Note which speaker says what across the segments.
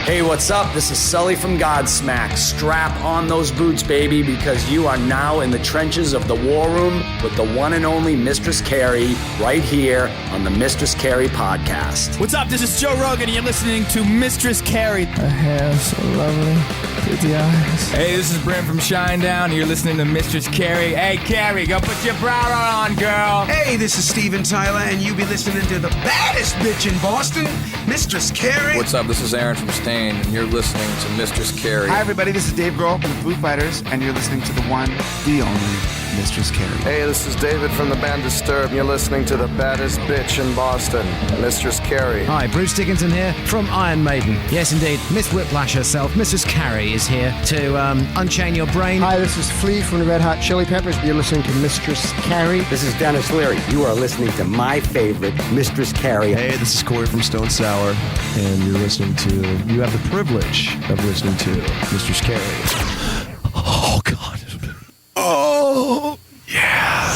Speaker 1: Hey, what's up? This is Sully from Godsmack. Strap on those boots, baby, because you are now in the trenches of the war room with the one and only Mistress Carrie right here on the Mistress Carrie podcast.
Speaker 2: What's up? This is Joe Rogan, and you're listening to Mistress Carrie.
Speaker 3: Her hair so lovely, pretty eyes.
Speaker 2: Hey, this is Brent from Shinedown, and you're listening to Mistress Carrie. Hey, Carrie, go put your bra on, girl.
Speaker 4: Hey, this is Steven Tyler, and you be listening to the baddest bitch in Boston, Mistress Carrie.
Speaker 5: What's up? This is Aaron from Stain, and you're listening to Mistress Carrie.
Speaker 6: Hi, everybody. This is Dave Grohl from the Foo Fighters, and you're listening to the one, the only Mistress Carrie.
Speaker 7: Hey, this is David from the band Disturbed, and you're listening to the baddest bitch in Boston, Mistress Carrie.
Speaker 8: Hi, Bruce Dickinson here from Iron Maiden. Yes, indeed, Miss Whiplash herself, Mistress Carrie, is here to unchain your brain.
Speaker 9: Hi, this is Flea from the Red Hot Chili Peppers. You're listening to Mistress Carrie.
Speaker 10: This is Dennis Leary. You are listening to my favorite, Mistress Carrie.
Speaker 11: Hey, this is Corey from Stone Sour, and you have the privilege of listening to Mistress Carrie.
Speaker 3: Oh, God. Oh, yeah.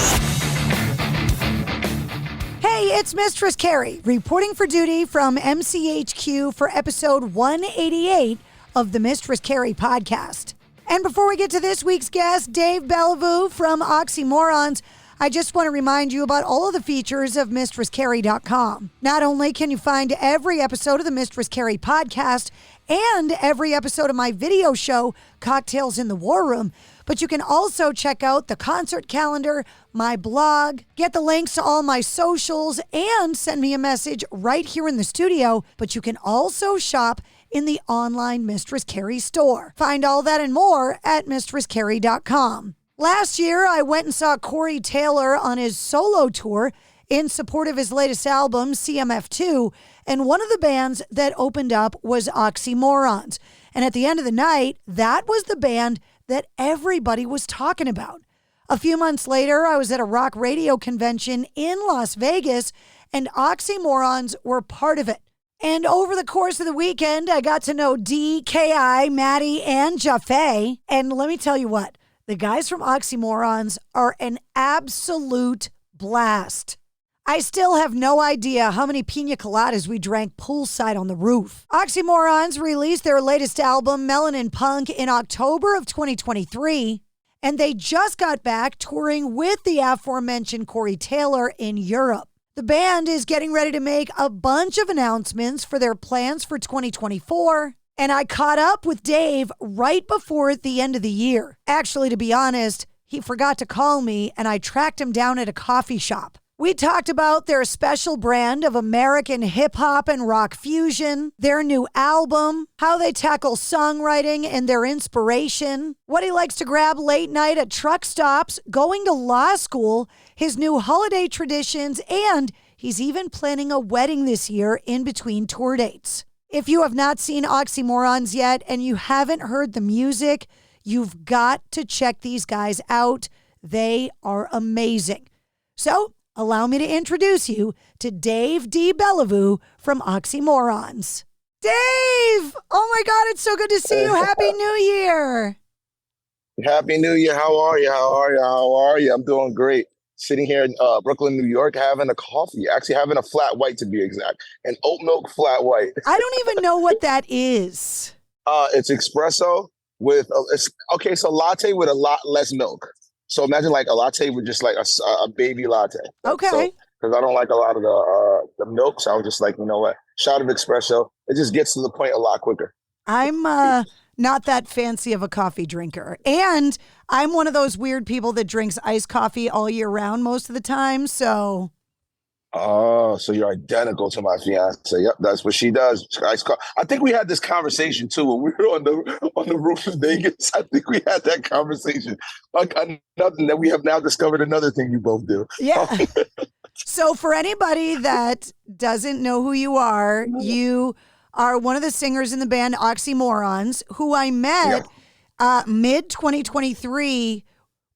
Speaker 12: Hey, it's Mistress Carrie, reporting for duty from MCHQ for episode 188 of the Mistress Carrie podcast. And before we get to this week's guest, Dave Bellevue from Oxymorrons, I just want to remind you about all of the features of MistressCarrie.com. Not only can you find every episode of the Mistress Carrie podcast and every episode of my video show, Cocktails in the War Room, but you can also check out the concert calendar, my blog, get the links to all my socials, and send me a message right here in the studio. But you can also shop in the online Mistress Carrie store. Find all that and more at MistressCarrie.com. Last year, I went and saw Corey Taylor on his solo tour in support of his latest album, CMF2, and one of the bands that opened up was Oxymorrons. And at the end of the night, that was the band that everybody was talking about. A few months later, I was at a rock radio convention in Las Vegas, and Oxymorrons were part of it. And over the course of the weekend, I got to know D, K.I., Maddie, and Jaffe. And let me tell you what, the guys from Oxymorrons are an absolute blast. I still have no idea how many pina coladas we drank poolside on the roof. Oxymorrons released their latest album, Melanin Punk, in October of 2023, and they just got back touring with the aforementioned Corey Taylor in Europe. The band is getting ready to make a bunch of announcements for their plans for 2024, and I caught up with Dave right before the end of the year. Actually, to be honest, he forgot to call me, and I tracked him down at a coffee shop. We talked about their special brand of American hip-hop and rock fusion, their new album, how they tackle songwriting and their inspiration, what he likes to grab late night at truck stops, going to law school, his new holiday traditions, and he's even planning a wedding this year in between tour dates. If you have not seen Oxymorrons yet and you haven't heard the music, you've got to check these guys out. They are amazing. So, allow me to introduce you to Dave D. Bellevue from Oxymorrons. Dave! Oh my God, it's so good to see you. Happy New Year.
Speaker 7: Happy New Year. How are you? I'm doing great. Sitting here in Brooklyn, New York, having a coffee. Actually having a flat white, to be exact. An oat milk flat white.
Speaker 12: I don't even know what that is.
Speaker 7: It's espresso with, so latte with a lot less milk. So imagine like a latte with just like a baby latte.
Speaker 12: Okay.
Speaker 7: Because I don't like a lot of the milk, so I was just like, you know what? Shot of espresso. It just gets to the point a lot quicker.
Speaker 12: I'm not that fancy of a coffee drinker. And I'm one of those weird people that drinks iced coffee all year round most of the time, so...
Speaker 7: Oh, so you're identical to my fiance. Yep, that's what she does. I think we had this conversation too when we were on the roof in Vegas. I think we had that conversation. Like nothing that we have now discovered another thing you both do.
Speaker 12: Yeah. So for anybody that doesn't know who you are one of the singers in the band Oxymorrons, who I met mid-2023.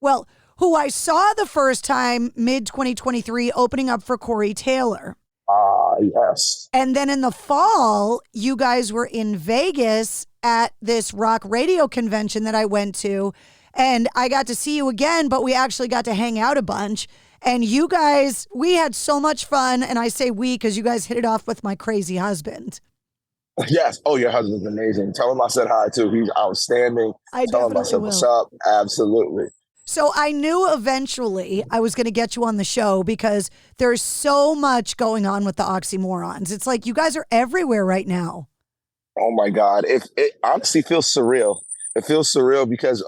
Speaker 12: Well, who I saw the first time mid-2023 opening up for Corey Taylor.
Speaker 7: Yes.
Speaker 12: And then in the fall, you guys were in Vegas at this rock radio convention that I went to. And I got to see you again, but we actually got to hang out a bunch. And you guys, we had so much fun. And I say we because you guys hit it off with my crazy husband.
Speaker 7: Yes. Oh, your husband's amazing. Tell him I said hi too. He's outstanding.
Speaker 12: I
Speaker 7: Tell him I
Speaker 12: definitely
Speaker 7: said what's
Speaker 12: will.
Speaker 7: up. Absolutely.
Speaker 12: So I knew eventually I was going to get you on the show because there's so much going on with the Oxymorrons. It's like you guys are everywhere right now.
Speaker 7: Oh my God. It honestly feels surreal. It feels surreal because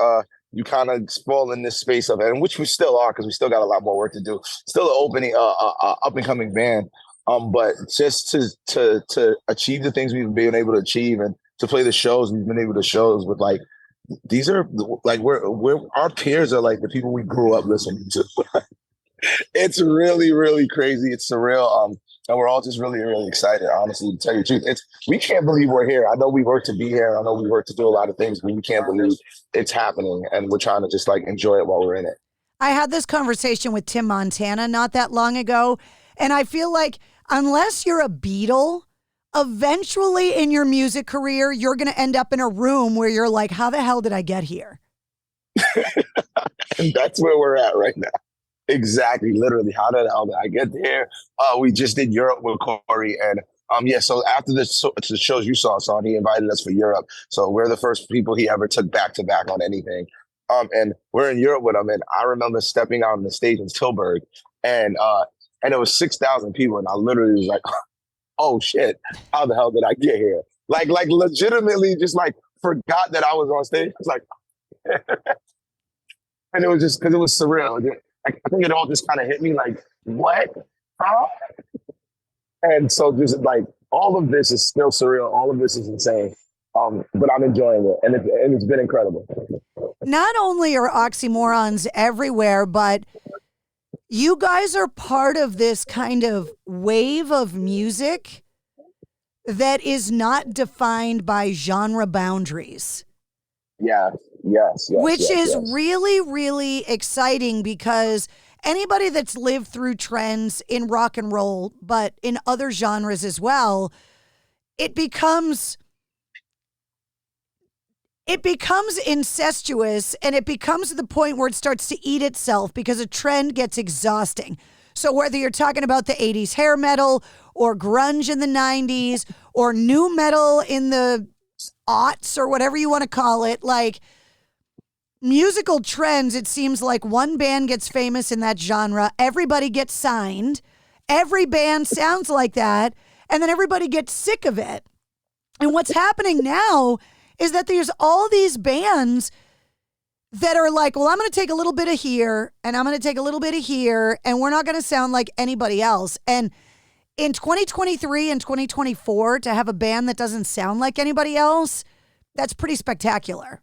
Speaker 7: you kind of fall in this space of it, and which we still are because we still got a lot more work to do. Still an opening, up and coming band. But just to achieve the things we've been able to achieve and to play the shows we've been able to shows with like these are like we're our peers are like the people we grew up listening to. It's really, really crazy. It's surreal. And we're all just really, really excited, honestly, to tell you the truth. We can't believe we're here. I know we work to be here. I know we work to do a lot of things, but we can't believe it's happening. And we're trying to just like enjoy it while we're in it.
Speaker 12: I had this conversation with Tim Montana not that long ago, and I feel like unless you're a Beatle, eventually in your music career, you're going to end up in a room where you're like, how the hell did I get here?
Speaker 7: And that's where we're at right now. Exactly. Literally. How the hell did I get there? We just did Europe with Corey. And so after the shows you saw, Son, he invited us for Europe. So we're the first people he ever took back to back on anything. And we're in Europe with him. And I remember stepping out on the stage in Tilburg and it was 6,000 people. And I literally was like, oh shit, how the hell did I get here? Like legitimately just like forgot that I was on stage. It's like, and it was just because it was surreal. I think it all just kind of hit me like, what? Huh? And so just like all of this is still surreal. All of this is insane. But I'm enjoying it. And it's been incredible.
Speaker 12: Not only are Oxymorrons everywhere, but you guys are part of this kind of wave of music that is not defined by genre boundaries.
Speaker 7: Yes.
Speaker 12: Which is really, really exciting because anybody that's lived through trends in rock and roll, but in other genres as well, it becomes incestuous and it becomes to the point where it starts to eat itself because a trend gets exhausting. So whether you're talking about the 80s hair metal or grunge in the 90s or new metal in the aughts or whatever you want to call it, like musical trends, it seems like one band gets famous in that genre, everybody gets signed, every band sounds like that, and then everybody gets sick of it. And what's happening now is that there's all these bands that are like, well, I'm going to take a little bit of here, and I'm going to take a little bit of here, and we're not going to sound like anybody else. And in 2023 and 2024, to have a band that doesn't sound like anybody else, that's pretty spectacular.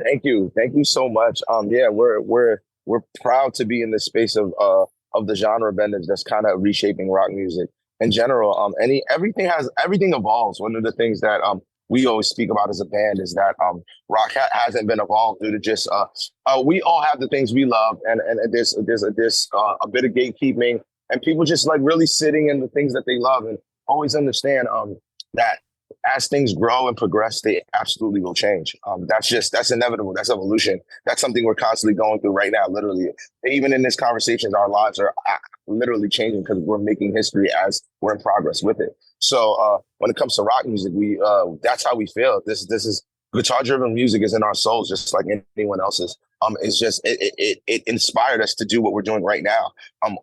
Speaker 7: Thank you so much. We're proud to be in the space of the genre benders that's kind of reshaping rock music in general. Everything evolves. One of the things that we always speak about as a band is that rock hasn't been evolved due to just we all have the things we love, and there's a bit of gatekeeping, and people just like really sitting in the things that they love, and always understand that as things grow and progress, they absolutely will change. That's inevitable. That's evolution. That's something we're constantly going through right now. Literally, even in this conversation, our lives are literally changing because we're making history as we're in progress with it. So when it comes to rock music, that's how we feel. This is guitar-driven music is in our souls, just like anyone else's. It's just it inspired us to do what we're doing right now.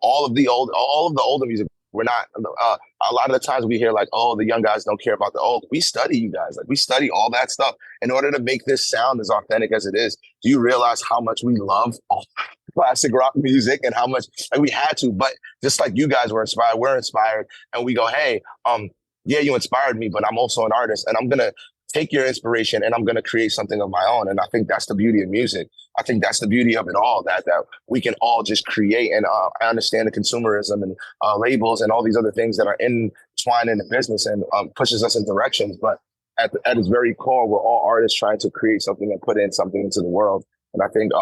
Speaker 7: All of the older music. We're not, a lot of the times we hear like, oh, the young guys don't care about the old. We study you guys. Like we study all that stuff in order to make this sound as authentic as it is. Do you realize how much we love classic rock music and how much we had to, but just like you guys were inspired, we're inspired. And we go, hey, you inspired me, but I'm also an artist and I'm going to take your inspiration and I'm going to create something of my own. And I think that's the beauty of music. I think that's the beauty of it all, that we can all just create. And I understand the consumerism and labels and all these other things that are entwined in the business and pushes us in directions. But at its very core, we're all artists trying to create something and put in something into the world. And I think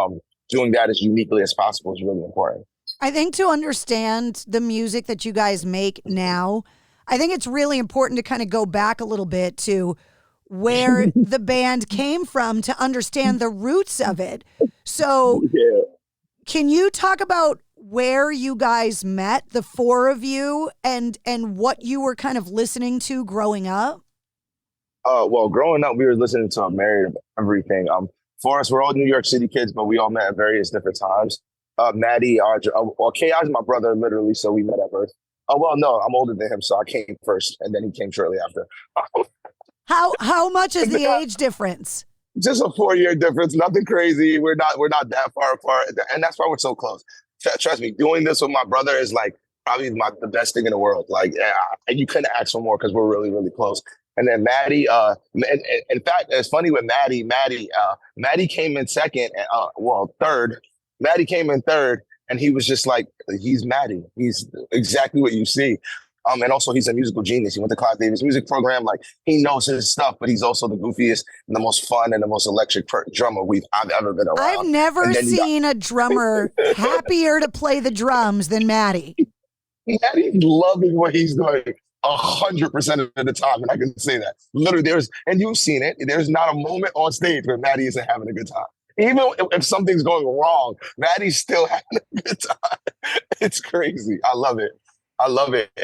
Speaker 7: doing that as uniquely as possible is really important.
Speaker 12: I think to understand the music that you guys make now, I think it's really important to kind of go back a little bit to where the band came from to understand the roots of it. So Can you talk about where you guys met, the four of you, and what you were kind of listening to growing up?
Speaker 7: Well, growing up, we were listening to a myriad of everything. For us, we're all New York City kids, but we all met at various different times. Maddie, K.I. is my brother, literally, so we met at birth. Oh, well, no, I'm older than him, so I came first, and then he came shortly after.
Speaker 12: How much is the age difference?
Speaker 7: Just a 4-year difference, nothing crazy. We're not that far apart, and that's why we're so close. Trust me, doing this with my brother is like probably the best thing in the world. Like, and you couldn't ask for more because we're really, really close. And then Maddie, in fact, it's funny with Maddie. Maddie came in second, third. Maddie came in third, and he was just like, he's Maddie. He's exactly what you see. And also he's a musical genius. He went to Clive Davis music program. Like, he knows his stuff, but he's also the goofiest and the most fun and the most electric drummer I've ever been around.
Speaker 12: I've never seen a drummer happier to play the drums than Maddie.
Speaker 7: Maddie's loving what he's doing 100% of the time, and I can say that. Literally, and you've seen it, there's not a moment on stage where Maddie isn't having a good time. Even if something's going wrong, Maddie's still having a good time. It's crazy. I love it.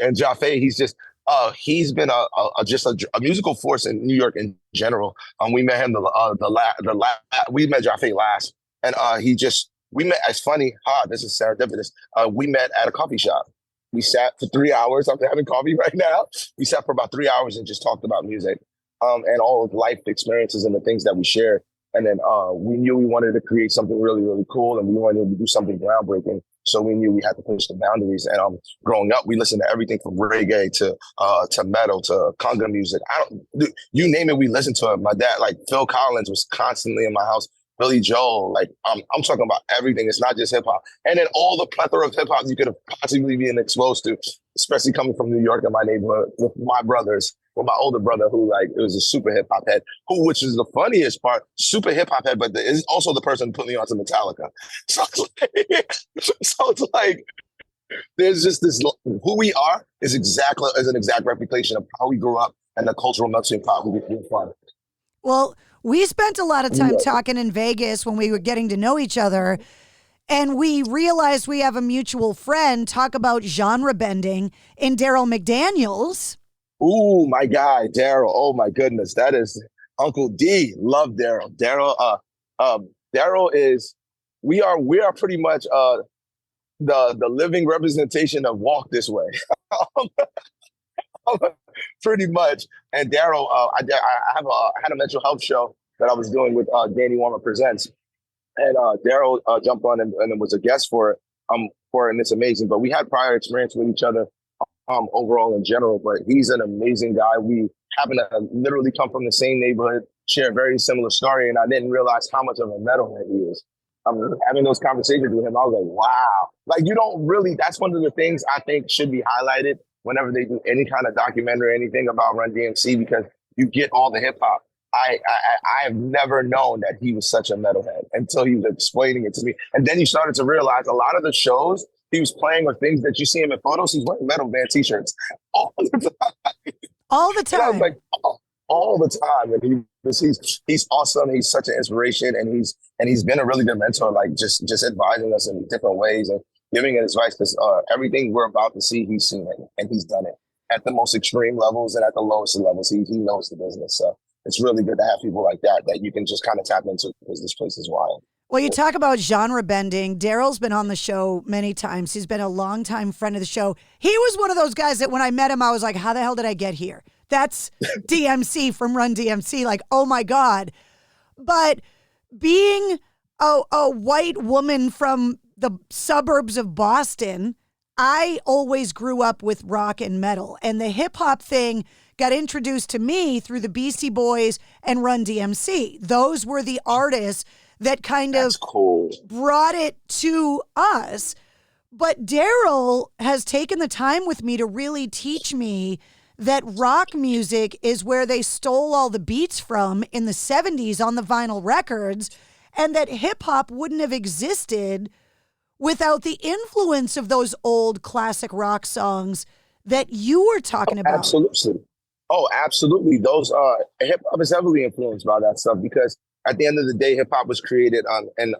Speaker 7: And Jaffe, he's been a musical force in New York in general. We met him we met Jaffe last, and we met. It's funny. This is serendipitous. We met at a coffee shop. We sat for 3 hours. I'm having coffee right now. We sat for about 3 hours and just talked about music, and all of life experiences and the things that we shared. And then we knew we wanted to create something really, really cool, and we wanted to do something groundbreaking. So we knew we had to push the boundaries. And growing up, we listened to everything from reggae to metal to conga music. You name it, we listened to it. My dad, like Phil Collins, was constantly in my house. Billy Joel, like I'm talking about everything. It's not just hip hop. And then all the plethora of hip hop you could have possibly been exposed to, especially coming from New York in my neighborhood with my brothers, with my older brother who it was a super hip hop head, which is the funniest part, super hip hop head, but is also the person who put me onto Metallica. So it's like there's just this, who we are is an exact replication of how we grew up and the cultural melting pot we find.
Speaker 12: Well, we spent a lot of time talking in Vegas when we were getting to know each other, and we realized we have a mutual friend. Talk about genre bending in Daryl McDaniels.
Speaker 7: Ooh, my guy, Daryl. Oh my goodness. That is Uncle D. Love Daryl. Daryl is, we are pretty much the living representation of Walk This Way. Pretty much. And Daryl, I had a mental health show that I was doing with Danny Warmer Presents. And Daryl jumped on and was a guest for it. And it's amazing. But we had prior experience with each other overall in general, but he's an amazing guy. We happen to literally come from the same neighborhood, share a very similar story, and I didn't realize how much of a metalhead he is. Having those conversations with him, I was like, wow. Like, you don't really, that's one of the things I think should be highlighted whenever they do any kind of documentary or anything about Run DMC, because you get all the hip hop. I have never known that he was such a metalhead until he was explaining it to me. And then you started to realize a lot of the shows he was playing or things that you see him in photos, he's wearing metal band t-shirts all the time.
Speaker 12: All the time.
Speaker 7: And I was like, all the time. And he's awesome. He's such an inspiration, and he's been a really good mentor, like just advising us in different ways and giving us advice, because everything we're about to see, he's seen it and he's done it at the most extreme levels and at the lowest levels. He knows the business. So it's really good to have people like that you can just kind of tap into, because this place is wild.
Speaker 12: Well, you talk about genre bending. Daryl's been on the show many times. He's been a longtime friend of the show. He was one of those guys that when I met him, I was like, how the hell did I get here? That's DMC from Run DMC. Like, oh my God. But being a white woman from the suburbs of Boston, I always grew up with rock and metal. And the hip hop thing got introduced to me through the Beastie Boys and Run DMC. Those were the artists that kind of brought it to us. But Daryl has taken the time with me to really teach me that rock music is where they stole all the beats from in the 70s on the vinyl records, and that hip hop wouldn't have existed without the influence of those old classic rock songs that you were talking about.
Speaker 7: Absolutely. Oh, absolutely. Those hip hop is heavily influenced by that stuff, because at the end of the day, hip hop was created on an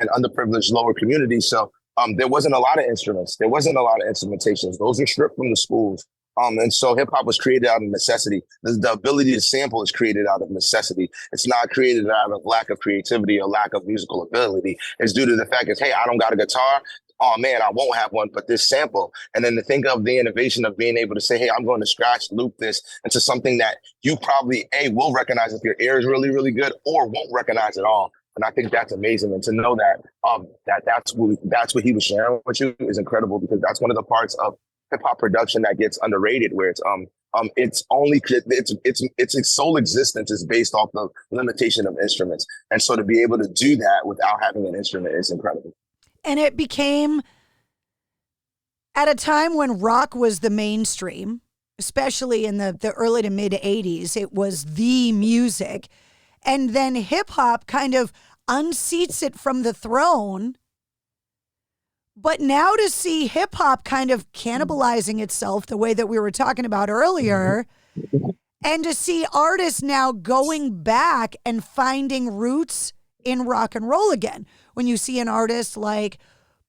Speaker 7: underprivileged lower communities. So there wasn't a lot of instruments. There wasn't a lot of instrumentations. Those were stripped from the schools. And so hip hop was created out of necessity. The ability to sample is created out of necessity. It's not created out of lack of creativity or lack of musical ability. It's due to the fact that, hey, I don't got a guitar. Oh man, I won't have one, but this sample. And then to think of the innovation of being able to say, hey, I'm going to scratch loop this into something that you probably will recognize if your ear is really, really good, or won't recognize at all. And I think that's amazing. And to know that that's what he was sharing with you is incredible, because that's one of the parts of hip hop production that gets underrated, where its sole existence is based off the limitation of instruments. And so to be able to do that without having an instrument is incredible.
Speaker 12: And it became, at a time when rock was the mainstream, especially in the early to mid 80s, it was the music. And then hip hop kind of unseats it from the throne. But now to see hip hop kind of cannibalizing itself the way that we were talking about earlier, and to see artists now going back and finding roots in rock and roll again. When you see an artist like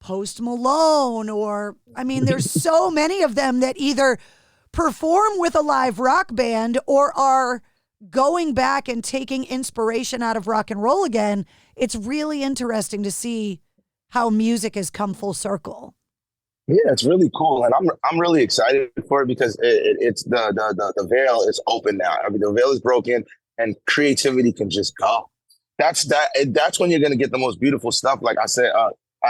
Speaker 12: Post Malone, or, I mean, there's so many of them that either perform with a live rock band or are going back and taking inspiration out of rock and roll again. It's really interesting to see how music has come full circle.
Speaker 7: Yeah, it's really cool, and I'm really excited for it, because it's the veil is open now. I mean, the veil is broken, and creativity can just go. That's when you're gonna get the most beautiful stuff. Like I said,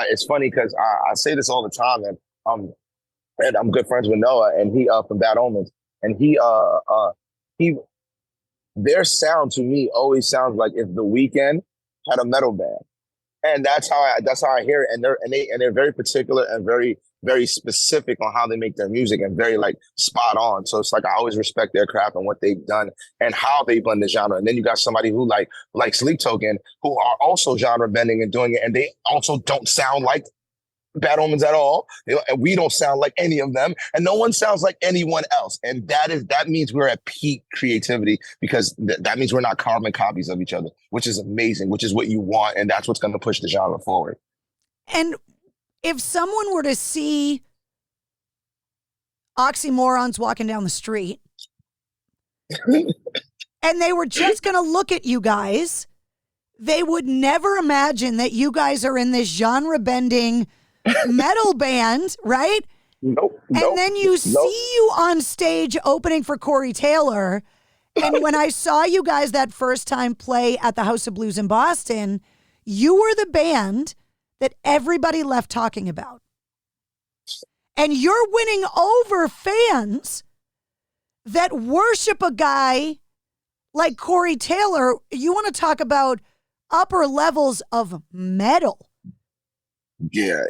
Speaker 7: it's funny because I say this all the time, and I'm good friends with Noah, and he from Bad Omens, and he their sound to me always sounds like if The Weeknd had a metal band. And that's how I hear it. And they're very particular and very, very specific on how they make their music, and very like spot on. So it's like I always respect their craft and what they've done and how they blend the genre. And then you got somebody who like Sleep Token, who are also genre bending and doing it, and they also don't sound like Bad Omens at all. And we don't sound like any of them, and no one sounds like anyone else. And that means we're at peak creativity, because that means we're not carbon copies of each other, which is amazing, which is what you want. And that's what's going to push the genre forward.
Speaker 12: And if someone were to see Oxymorrons walking down the street and they were just going to look at you guys, they would never imagine that you guys are in this genre bending metal band, right?
Speaker 7: Nope.
Speaker 12: And then you see you on stage opening for Corey Taylor. And when I saw you guys that first time play at the House of Blues in Boston, you were the band that everybody left talking about. And you're winning over fans that worship a guy like Corey Taylor. You want to talk about upper levels of metal.
Speaker 7: Yeah,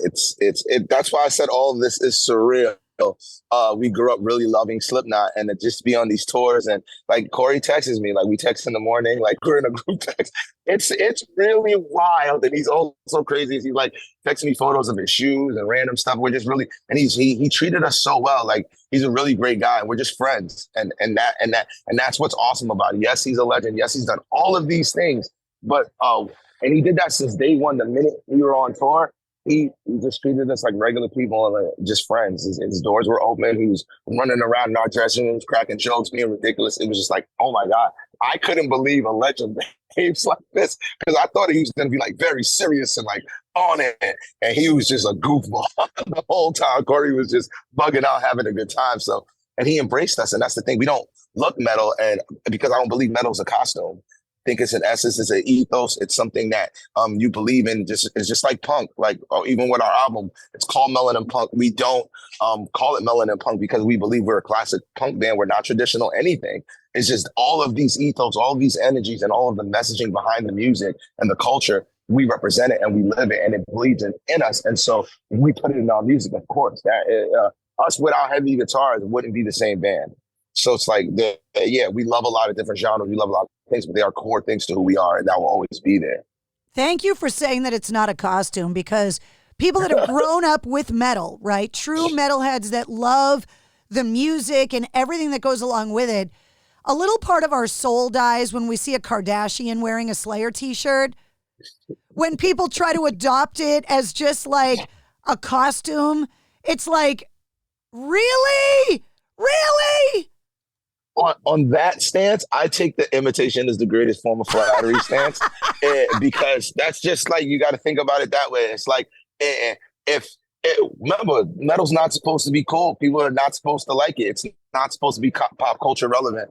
Speaker 7: that's why I said all of this is surreal. We grew up really loving Slipknot, and to just be on these tours, and like Corey texts me, like we text in the morning, like we're in a group text. It's really wild, and he's also crazy. He's like texting me photos of his shoes and random stuff. We're just really, and he treated us so well. Like he's a really great guy, and we're just friends. And that's what's awesome about it. Yes, he's a legend. Yes, he's done all of these things, but and he did that since day one. The minute we were on tour, he just treated us like regular people and like just friends. His doors were open. He was running around in our dressing rooms, cracking jokes, being ridiculous. It was just like, oh my God, I couldn't believe a legend behaves like this, because I thought he was going to be like very serious and like on it. And he was just a goofball the whole time. Corey was just bugging out, having a good time. So, and he embraced us. And that's the thing. We don't look metal, and because I don't believe metal is a costume. I think it's an essence, it's an ethos, it's something that you believe in. It's just like punk, like even with our album, it's called Melanin Punk. We don't call it Melanin Punk because we believe we're a classic punk band. We're not traditional anything. It's just all of these ethos, all of these energies, and all of the messaging behind the music and the culture. We represent it and we live it, and it bleeds in us. And so we put it in our music, of course. That us without heavy guitars wouldn't be the same band. So it's like, we love a lot of different genres. We love a lot of things, but they are core things to who we are, and that will always be there.
Speaker 12: Thank you for saying that it's not a costume, because people that have grown up with metal, right? True metalheads that love the music and everything that goes along with it. A little part of our soul dies when we see a Kardashian wearing a Slayer t-shirt. When people try to adopt it as just like a costume, it's like, really? Really?
Speaker 7: On that stance, I take the imitation is the greatest form of flattery stance, because that's just like, you got to think about it that way. It's like, remember, metal's not supposed to be cool. People are not supposed to like it. It's not supposed to be pop culture relevant.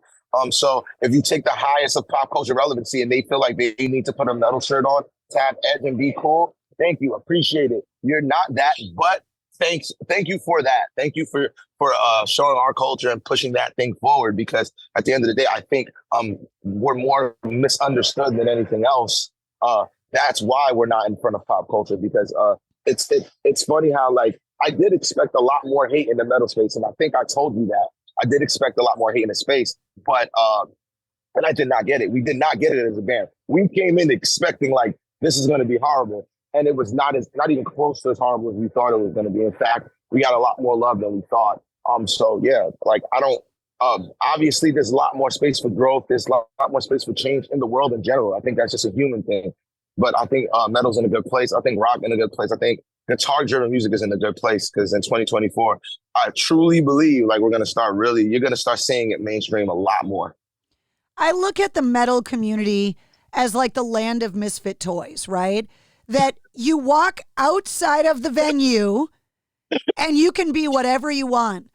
Speaker 7: So if you take the highest of pop culture relevancy and they feel like they need to put a metal shirt on to have edge and be cool, thank you, appreciate it. You're not that, but thank you for that. Thank you for showing our culture and pushing that thing forward, because at the end of the day, I think we're more misunderstood than anything else. That's why we're not in front of pop culture, because it's funny how, like, I did expect a lot more hate in the metal space, and I think I told you that. I did expect a lot more hate in the space, but and I did not get it. We did not get it as a band. We came in expecting like this is going to be horrible, and it was not even close to as horrible as we thought it was going to be. In fact, we got a lot more love than we thought. So yeah, like I don't. Obviously, there's a lot more space for growth. There's a lot more space for change in the world in general. I think that's just a human thing. But I think metal's in a good place. I think rock in a good place. I think guitar-driven music is in a good place, because in 2024, I truly believe like you're going to start seeing it mainstream a lot more.
Speaker 12: I look at the metal community as like the land of misfit toys, right? That you walk outside of the venue and you can be whatever you want.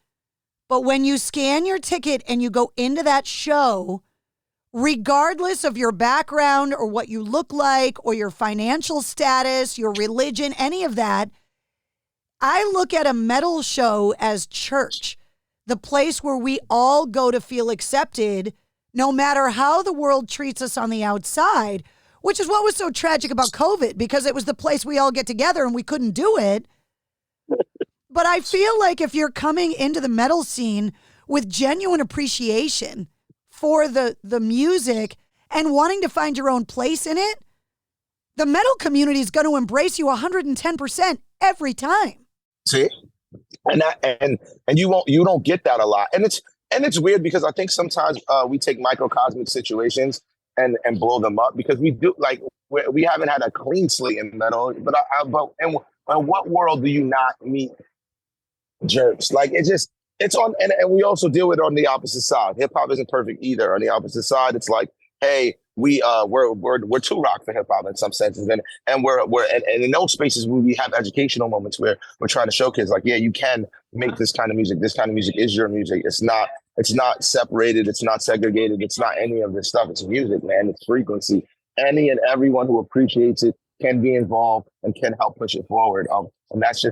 Speaker 12: But when you scan your ticket and you go into that show, regardless of your background or what you look like or your financial status, your religion, any of that, I look at a metal show as church, the place where we all go to feel accepted, no matter how the world treats us on the outside, which is what was so tragic about COVID, because it was the place we all get together and we couldn't do it. But I feel like if you're coming into the metal scene with genuine appreciation for the music and wanting to find your own place in it, the metal community is going to embrace you 110% every time.
Speaker 7: See, and you don't get that a lot, and it's weird because I think sometimes we take microcosmic situations and blow them up, because we do, like, we haven't had a clean slate in metal. But in what world do you not meet jerks? Like, it's on, and we also deal with it on the opposite side. Hip hop isn't perfect either. On the opposite side, it's like, hey, we're too rock for hip hop in some senses, and we're in those spaces where we have educational moments where we're trying to show kids like, yeah, you can make this kind of music. This kind of music is your music. It's not separated. It's not segregated. It's not any of this stuff. It's music, man. It's frequency. Any and everyone who appreciates it can be involved and can help push it forward. And that's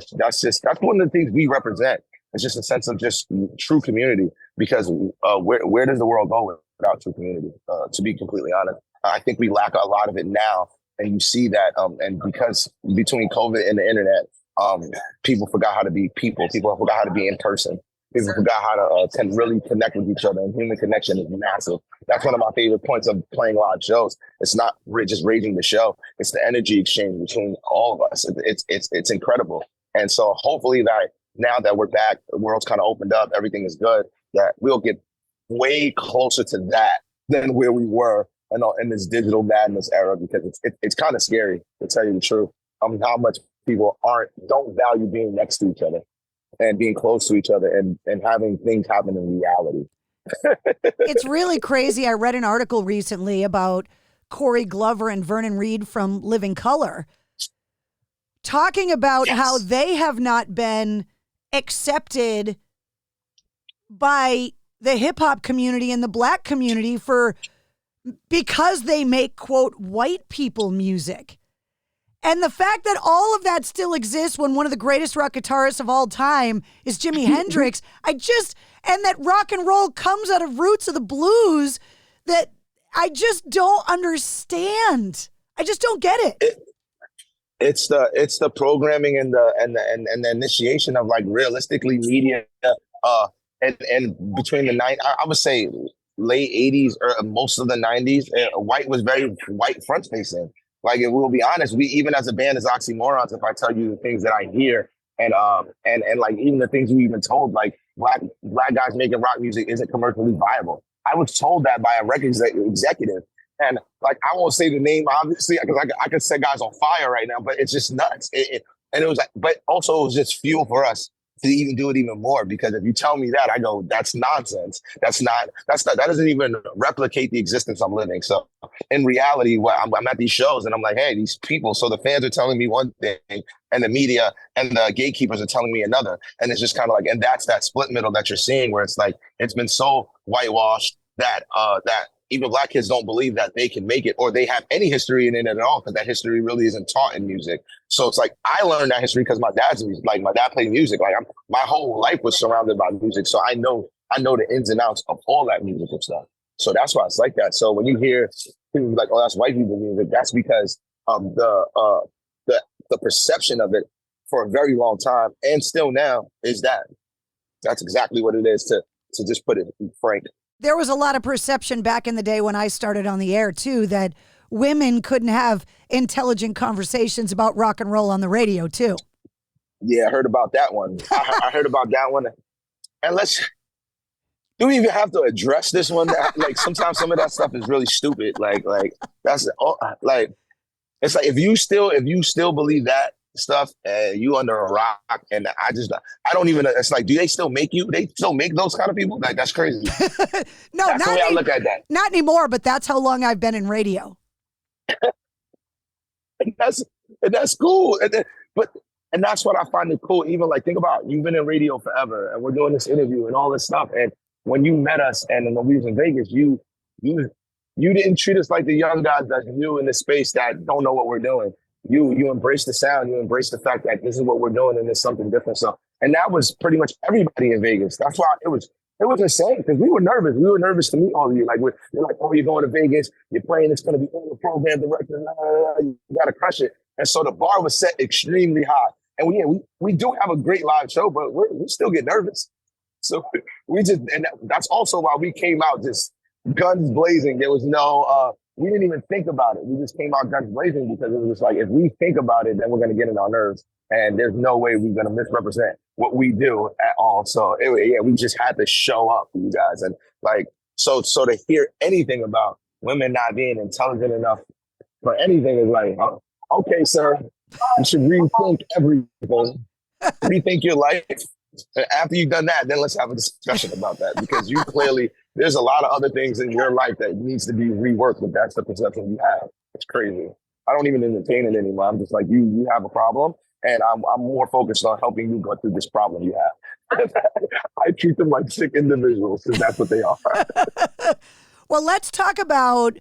Speaker 7: one of the things we represent. It's just a sense of just true community, because where does the world go without true community? To be completely honest, I think we lack a lot of it now, and you see that. And because between COVID and the internet, people forgot how to be people. People forgot how to be in person. People forgot how to really connect with each other, and human connection is massive. That's one of my favorite points of playing live shows. It's not just raging the show; it's the energy exchange between all of us. It's incredible, and so hopefully that. Now that we're back, the world's kind of opened up, everything is good, that we'll get way closer to that than where we were in this digital madness era, because it's kind of scary, to tell you the truth, how much people don't value being next to each other and being close to each other and having things happen in reality.
Speaker 12: It's really crazy. I read an article recently about Corey Glover and Vernon Reid from Living Colour talking about how they have not been accepted by the hip hop community and the black community because they make, quote, white people music. And the fact that all of that still exists when one of the greatest rock guitarists of all time is Jimi Hendrix, and that rock and roll comes out of roots of the blues, that I just don't understand. I just don't get it.
Speaker 7: It's the programming and the initiation of, like, realistically media and between the I would say late 80s or most of the 90s, white was very white front facing. Like, if we'll be honest, we, even as a band as Oxymorrons, if I tell you the things that I hear and like even the things we even told, like black guys making rock music isn't commercially viable. I was told that by a record executive. And, like, I won't say the name, obviously, because I could set guys on fire right now, but it's just nuts. And it was like, but also it was just fuel for us to even do it even more, because if you tell me that, I go, that's nonsense. That doesn't even replicate the existence I'm living. So in reality, I'm at these shows and I'm like, hey, these people, so the fans are telling me one thing and the media and the gatekeepers are telling me another. And it's just kind of like, and that's that split middle that you're seeing where it's like, it's been so whitewashed that even Black kids don't believe that they can make it or they have any history in it at all, because that history really isn't taught in music. So it's like, I learned that history because my dad's music, like my dad played music. Like my whole life was surrounded by music. So I know the ins and outs of all that music and stuff. So that's why it's like that. So when you hear people be like, oh, that's white people music, that's because of the perception of it for a very long time and still now is that. That's exactly what it is, to just put it frank.
Speaker 12: There was a lot of perception back in the day when I started on the air, too, that women couldn't have intelligent conversations about rock and roll on the radio, too.
Speaker 7: Yeah, I heard about that one. I heard about that one. And do we even have to address this one? Like, sometimes some of that stuff is really stupid. Like that's like, it's like, if you still believe that stuff and you under a rock, and I don't even, it's like, do they still make you? They still make those kind of people? Like, that's crazy.
Speaker 12: No,
Speaker 7: that's the way I look at that.
Speaker 12: Not anymore, but that's how long I've been in radio.
Speaker 7: and that's cool. And that's what I find it cool. Even like, think about, you've been in radio forever and we're doing this interview and all this stuff. And when you met us and when we was in Vegas, you didn't treat us like the young guys that's new in the space that don't know what we're doing. You embrace the sound, you embrace the fact that this is what we're doing and it's something different. So, and that was pretty much everybody in Vegas. That's why it was insane, because we were nervous. We were nervous to meet all of you. Like, you're like, oh, you're going to Vegas, you're playing, it's going to be all the program director, you got to crush it. And so the bar was set extremely high. And we do have a great live show, but we still get nervous. So that's also why we came out just guns blazing. There was no, we didn't even think about it. We just came out guns blazing because it was just like, if we think about it, then we're going to get in our nerves. And there's no way we're going to misrepresent what we do at all. So anyway, we just had to show up for you guys. And like, so to hear anything about women not being intelligent enough for anything is like, okay, sir, you should rethink everything. Rethink your life. And after you've done that, then let's have a discussion about that, because you clearly, there's a lot of other things in your life that needs to be reworked, but that's the perception you have. It's crazy. I don't even entertain it anymore. I'm just like, you have a problem, and I'm more focused on helping you go through this problem you have. I treat them like sick individuals, because that's what they are.
Speaker 12: Well, let's talk about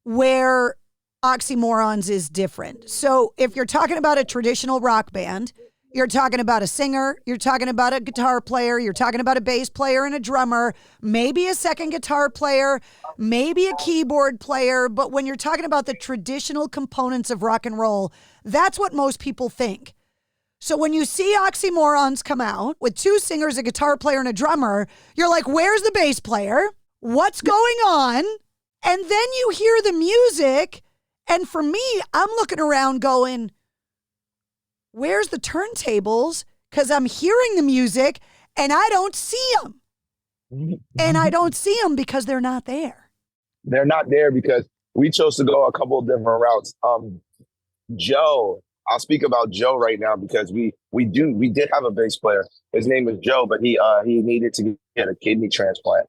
Speaker 12: where Oxymorrons is different. So if you're talking about a traditional rock band, you're talking about a singer, you're talking about a guitar player, you're talking about a bass player and a drummer, maybe a second guitar player, maybe a keyboard player. But when you're talking about the traditional components of rock and roll, that's what most people think. So when you see Oxymorrons come out with two singers, a guitar player, and a drummer, you're like, where's the bass player? What's going on? And then you hear the music. And for me, I'm looking around going, where's the turntables? Because I'm hearing the music and I don't see them. And I don't see them because they're not there.
Speaker 7: They're not there because we chose to go a couple of different routes. Joe, I'll speak about Joe right now because we did have a bass player. His name is Joe, but he needed to get a kidney transplant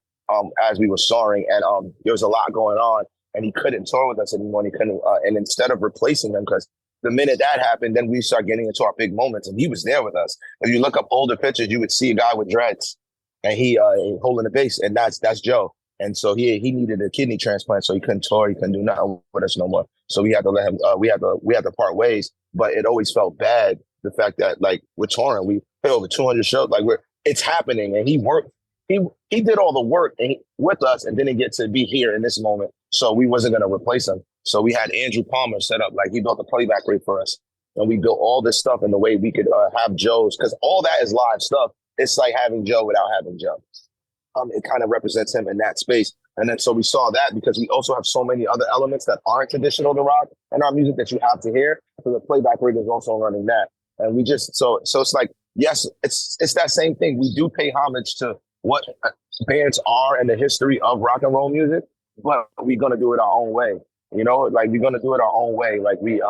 Speaker 7: as we were soaring, and there was a lot going on, and he couldn't tour with us anymore. And he couldn't, and instead of replacing him, because the minute that happened, then we start getting into our big moments, and he was there with us. If you look up older pictures, you would see a guy with dreads, and he holding the bass, and that's Joe. And so he needed a kidney transplant, so he couldn't tour, he couldn't do nothing with us no more. So we had to let him. We had to part ways. But it always felt bad, the fact that like we're touring, we play over 200 shows, like it's happening, and he worked. He did all the work with us, and didn't get to be here in this moment. So we wasn't going to replace him. So we had Andrew Palmer set up, like he built a playback rate for us. And we built all this stuff in the way we could have Joe's, because all that is live stuff. It's like having Joe without having Joe. It kind of represents him in that space. And then so we saw that because we also have so many other elements that aren't traditional to rock and our music that you have to hear. So the playback rate is also running that. And we just, so it's like, yes, it's that same thing. We do pay homage to what bands are in the history of rock and roll music, but we're going to do it our own way. You know, like we're going to do it our own way. Like we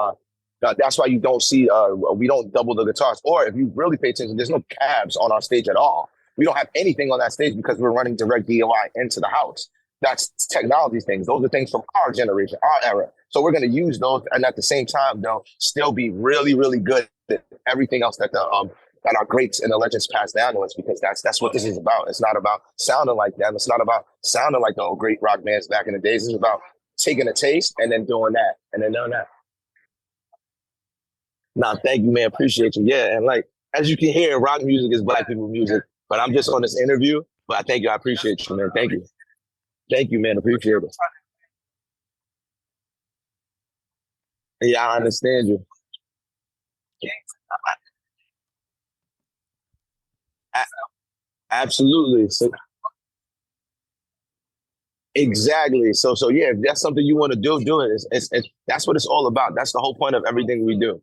Speaker 7: That's why you don't see, we don't double the guitars. Or if you really pay attention, there's no cabs on our stage at all. We don't have anything on that stage because we're running direct DOI into the house. That's technology things. Those are things from our generation, our era. So we're going to use those, and at the same time, though, still be really, really good at everything else that that our greats and the legends passed down to us, because that's what this is about. It's not about sounding like them. It's not about sounding like the old great rock bands back in the days. It's about taking a taste and then doing that and then doing that. Nah, thank you, man. Appreciate you. Yeah, and like, as you can hear, rock music is black people music, but I'm just on this interview. But I thank you. I appreciate you, man. Thank you. Thank you, man. Appreciate it. Yeah, I understand you. Absolutely. So, exactly. So yeah, if that's something you want to do it. It's that's what it's all about. That's the whole point of everything we do.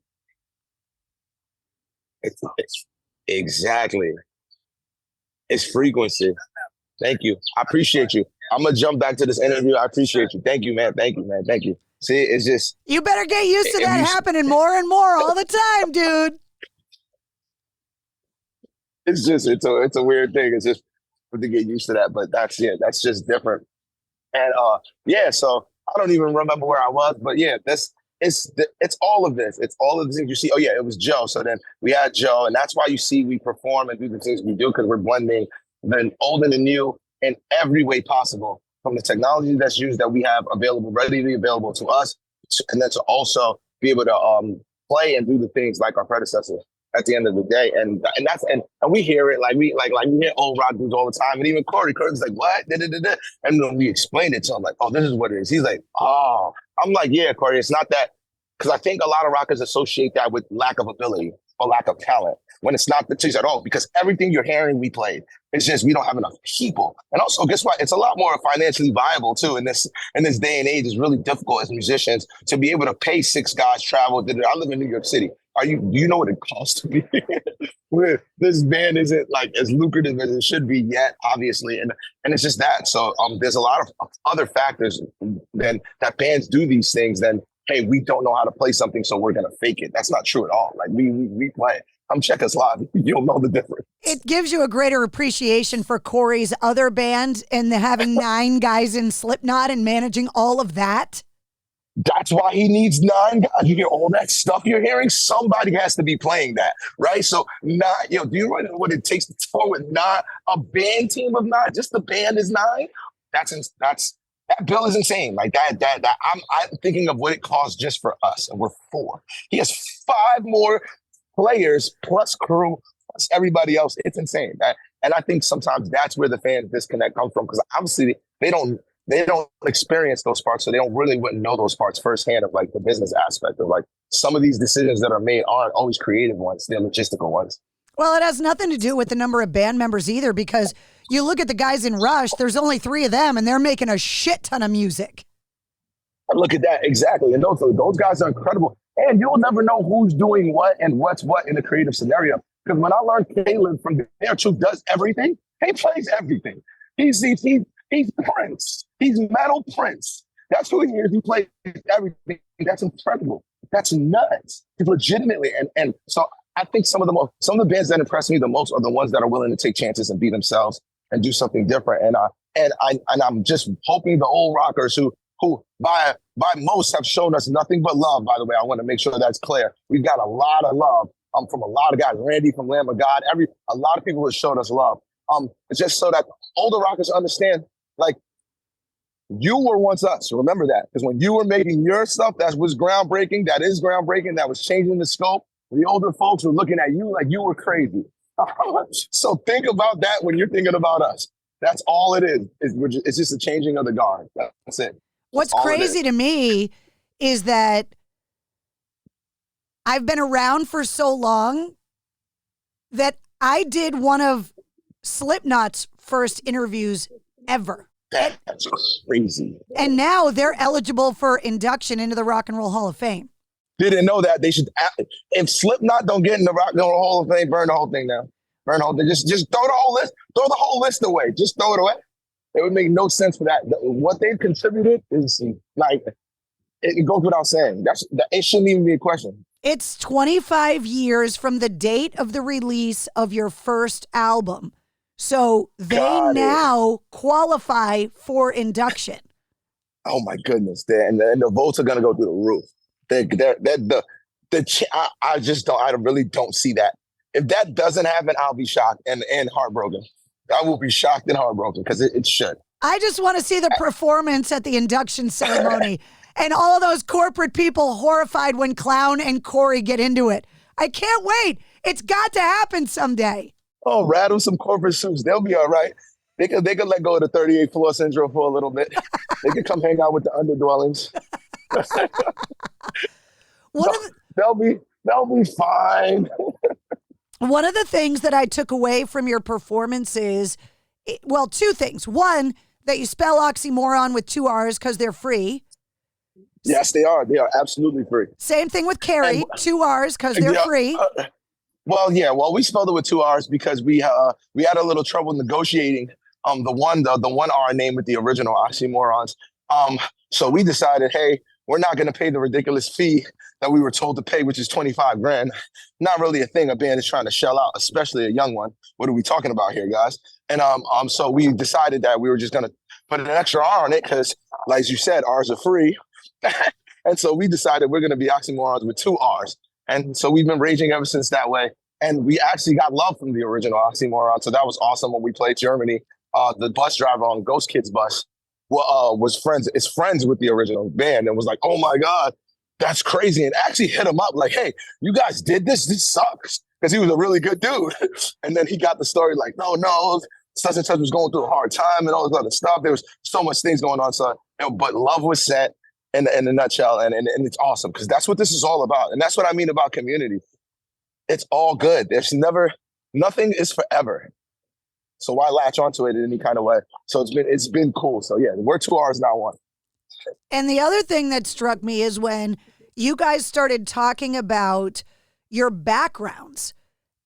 Speaker 7: It's exactly. It's frequency. Thank you. I appreciate you. I'm gonna jump back to this interview. I appreciate you. Thank you, man. Thank you, man. Thank you. See, it's just,
Speaker 12: you better get used to that happening more and more all the time, dude.
Speaker 7: It's a weird thing. It's just to get used to that, but that's just different. And so I don't even remember where I was, but yeah, it's all of this. It's all of the things you see. Oh yeah, it was Joe. So then we had Joe, and that's why you see we perform and do the things we do, because we're blending the old and the new in every way possible, from the technology that's used that we have available, readily available to us, and then to also be able to play and do the things like our predecessors at the end of the day. And we hear it, like we hear old rock dudes all the time. And even Corey's like, what? Da-da-da-da. And then we explain it to him, like, oh, this is what it is. He's like, oh. I'm like, yeah, Corey, it's not that, because I think a lot of rockers associate that with lack of ability or lack of talent, when it's not the case at all, because everything you're hearing we played, it's just we don't have enough people. And also, guess what? It's a lot more financially viable too in this day and age. It's really difficult as musicians to be able to pay 6 guys travel. I live in New York City. Do you know what it costs to be where this band isn't like as lucrative as it should be yet, obviously, and it's just that. So there's a lot of other factors than that bands do these things. Then hey, we don't know how to play something, so we're gonna fake it. That's not true at all. Like we play. Check us live. You'll know the difference.
Speaker 12: It gives you a greater appreciation for Corey's other band and having 9 guys in Slipknot and managing all of that.
Speaker 7: That's why he needs 9 guys. You hear all that stuff you're hearing? Somebody has to be playing that, right? So do you know what it takes to tour with 9? A band team of 9? Just the band is 9? That bill is insane. Like that I'm thinking of what it costs just for us, and we're 4. He has 5 more players plus crew plus everybody else. It's insane. And I think sometimes that's where the fans disconnect comes from, because obviously they don't experience those parts, so they wouldn't know those parts firsthand of like the business aspect of like some of these decisions that are made aren't always creative ones, they're logistical ones.
Speaker 12: Well, it has nothing to do with the number of band members either, because you look at the guys in Rush, there's only 3 of them and they're making a shit ton of music.
Speaker 7: Look at that, exactly. And those guys are incredible. And you'll never know who's doing what and what's what in a creative scenario. Because when I learned Caleb from there, who does everything, he plays everything. He's Prince. He's Metal Prince. That's who he is. He plays everything. That's incredible. That's nuts. Legitimately. And so I think some of the bands that impress me the most are the ones that are willing to take chances and be themselves and do something different. And I'm just hoping the old rockers who by most have shown us nothing but love, by the way. I want to make sure that's clear. We've got a lot of love from a lot of guys. Randy from Lamb of God, a lot of people have shown us love. It's just so that older rockers understand, like, you were once us. Remember that. Because when you were making your stuff, that was groundbreaking. That is groundbreaking. That was changing the scope. The older folks were looking at you like you were crazy. So think about that when you're thinking about us. That's all it is. It's just a changing of the guard. That's it.
Speaker 12: What's crazy to me is that I've been around for so long that I did one of Slipknot's first interviews ever.
Speaker 7: That's crazy.
Speaker 12: And now they're eligible for induction into the Rock and Roll Hall of Fame.
Speaker 7: Didn't know that. They should. If Slipknot don't get in the Rock and Roll Hall of Fame, burn the whole thing down. Burn the whole thing. Just throw the whole list. Throw the whole list away. Just throw it away. It would make no sense for that. What they've contributed is like, it goes without saying. It shouldn't even be a question.
Speaker 12: It's 25 years from the date of the release of your first album. So they now qualify for induction.
Speaker 7: Oh my goodness. And the votes are going to go through the roof. I really don't see that. If that doesn't happen, I'll be shocked and heartbroken. I will be shocked and heartbroken because it should.
Speaker 12: I just want to see the performance at the induction ceremony and all of those corporate people horrified when Clown and Corey get into it. I can't wait. It's got to happen someday.
Speaker 7: Oh, rattle some corporate suits. They'll be all right. They could let go of the 38th floor syndrome for a little bit. They could come hang out with the underdwellings. They'll be fine.
Speaker 12: One of the things that I took away from your performance is, well, two things. One, that you spell oxymoron with 2 R's because they're free.
Speaker 7: Yes, they are. They are absolutely free.
Speaker 12: Same thing with Carrie, 2 R's because they're free.
Speaker 7: Well, we spelled it with 2 R's because we had a little trouble negotiating the one R name with the original Oxymorrons. So we decided, hey, we're not going to pay the ridiculous fee that we were told to pay, which is $25,000. Not really a thing a band is trying to shell out, especially a young one. What are we talking about here, guys? And so we decided that we were just going to put an extra R on it because, like you said, R's are free. And so we decided we're going to be Oxymorrons with 2 R's. And so we've been raging ever since that way. And we actually got love from the original Oxymoron. So that was awesome when we played Germany. The bus driver on Ghost Kids bus was friends with the original band and was like, oh my God, that's crazy. And actually hit him up like, hey, you guys did this? This sucks. Because he was a really good dude. And then he got the story like, no, such and such was going through a hard time and all this other stuff. There was so much things going on. So, but love was set in a nutshell. And it's awesome because that's what this is all about. And that's what I mean about community. It's all good. Nothing is forever. So why latch onto it in any kind of way? So it's been cool. So yeah, we're 2 R's, not 1.
Speaker 12: And the other thing that struck me is when you guys started talking about your backgrounds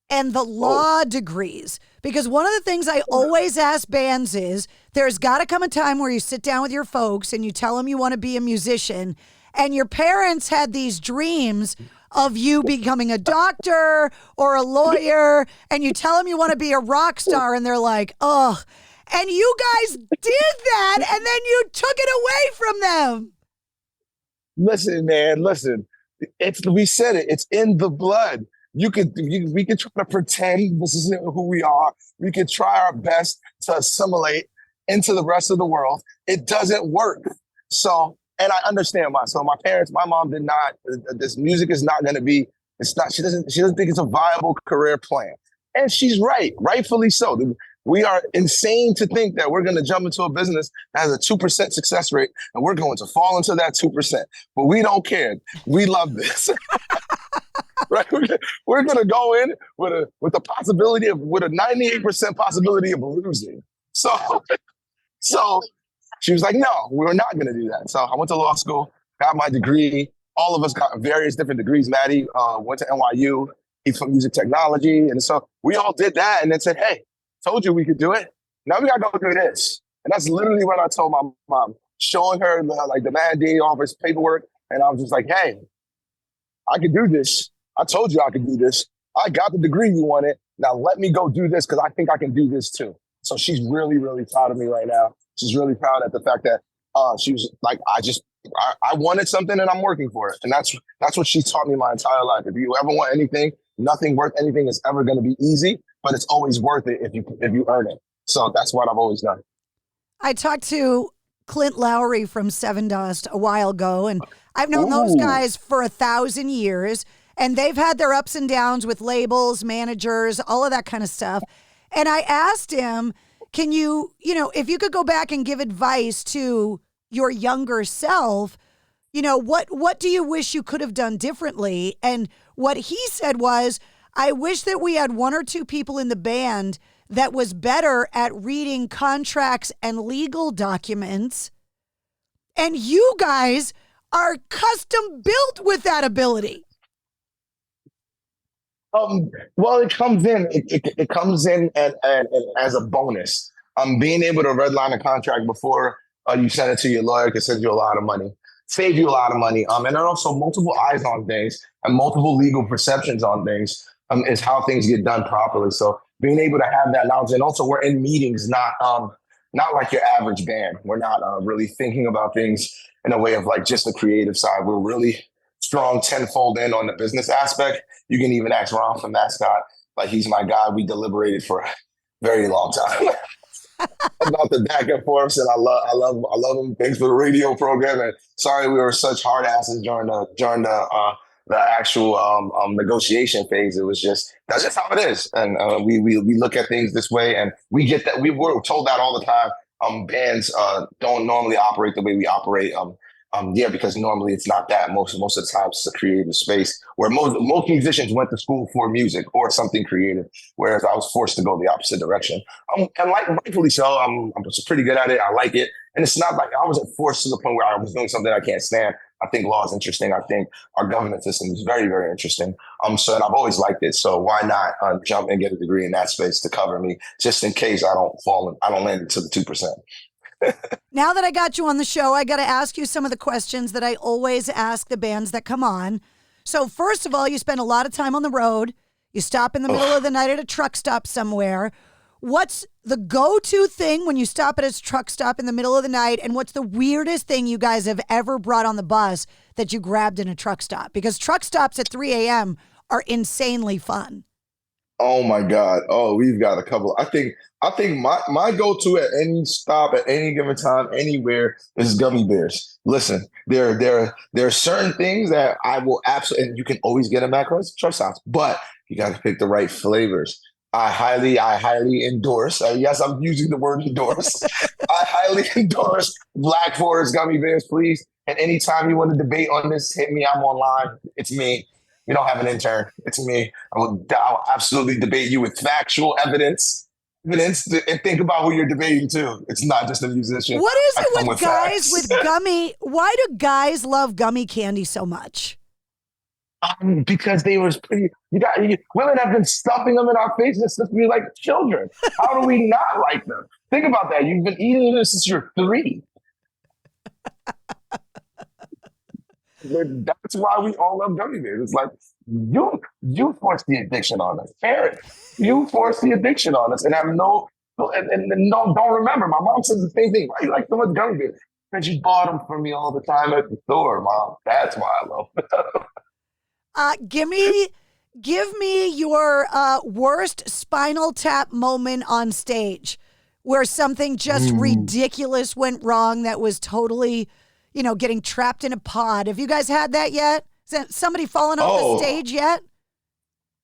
Speaker 12: and the law degrees. Because one of the things I always ask bands is there's got to come a time where you sit down with your folks and you tell them you want to be a musician. And your parents had these dreams of you becoming a doctor or a lawyer, and you tell them you want to be a rock star, and they're like, ugh. And you guys did that, and then you took it away from them.
Speaker 7: Listen, man, we said it. It's in the blood. We could try to pretend this isn't who we are. We could try our best to assimilate into the rest of the world. It doesn't work. So, and I understand why. So my mom did not, this music is not going to be, she doesn't think it's a viable career plan. And she's right, rightfully so. We are insane to think that we're going to jump into a business that has a 2% success rate and we're going to fall into that 2%. But we don't care. We love this. Right? We're going to go in with a 98% possibility of losing. So she was like, no, we're not going to do that. So I went to law school, got my degree. All of us got various different degrees. Maddie went to NYU. He's from music technology. And so we all did that and then said, hey, told you we could do it. Now we got to go do this. And that's literally what I told my mom, showing her the mandate, all of his paperwork. And I was just like, hey, I can do this. I told you I could do this. I got the degree you wanted. Now let me go do this because I think I can do this too. So she's really, really proud of me right now. She's really proud at the fact that she was like, I wanted something and I'm working for it. And that's what she taught me my entire life. If you ever want anything, nothing worth anything is ever going to be easy, but it's always worth it if you earn it. So that's what I've always done.
Speaker 12: I talked to Clint Lowry from Seven Dust a while ago, and I've known those guys for 1,000 years, and they've had their ups and downs with labels, managers, all of that kind of stuff. And I asked him, can you, if you could go back and give advice to your younger self, what do you wish you could have done differently? And what he said was, I wish that we had 1 or 2 people in the band that was better at reading contracts and legal documents. And you guys are custom built with that ability.
Speaker 7: Well, it comes in. It comes in and as a bonus. Being able to redline a contract before you send it to your lawyer can save you a lot of money. save you a lot of money. And then also multiple eyes on things and multiple legal perceptions on things is how things get done properly. So being able to have that knowledge, and also we're in meetings, not like your average band. We're not really thinking about things in a way of like just the creative side. We're really strong tenfold in on the business aspect. You can even ask Ron from Mascot. Like, he's my guy. We deliberated for a very long time about the back and forths, and I love him. Thanks for the radio program. And sorry we were such hard asses during the actual negotiation phase. It was that's just how it is. And we look at things this way, and we get that. We were told that all the time. Bands don't normally operate the way we operate. Because normally it's not that. Most of the time it's a creative space where most musicians went to school for music or something creative, whereas I was forced to go the opposite direction. And like rightfully so, I'm pretty good at it. I like it, and it's not like I wasn't forced to the point where I was doing something I can't stand. I think law is interesting. I think our governance system is very, very interesting. And I've always liked it. So why not jump and get a degree in that space to cover me, just in case I don't land into the 2%.
Speaker 12: Now that I got you on the show, I got to ask you some of the questions that I always ask the bands that come on. So first of all, you spend a lot of time on the road. You stop in the middle of the night at a truck stop somewhere. What's the go-to thing when you stop at a truck stop in the middle of the night? And what's the weirdest thing you guys have ever brought on the bus that you grabbed in a truck stop? Because truck stops at 3 a.m. are insanely fun.
Speaker 7: Oh my God. Oh, we've got a couple. I think my go-to at any stop at any given time, anywhere, is gummy bears. Listen, there are certain things that I will absolutely, and you can always get them at truck stops, but you got to pick the right flavors. I highly endorse. Yes, I'm using the word endorse. I highly endorse Black Forest gummy bears, please. And anytime you want to debate on this, hit me. I'm online. It's me. We don't have an intern. It's me. I'll absolutely debate you with factual evidence, and think about who you're debating too. It's not just a musician.
Speaker 12: What is it with guys with gummy? Why do guys love gummy candy so much?
Speaker 7: Because they were pretty. Women have been stuffing them in our faces since we were like children. How do we not like them? Think about that. You've been eating this since you're 3. That's why we all love gummy bears. It's like you forced the addiction on us, Eric. You forced the addiction on us, and have don't remember. My mom says the same thing. Why you like so much gummy bears? Because you bought them for me all the time at the store, Mom. That's why I love them.
Speaker 12: Give me your worst Spinal Tap moment on stage, where something just ridiculous went wrong that was totally, getting trapped in a pod. Have you guys had that yet? Has somebody fallen off the stage yet?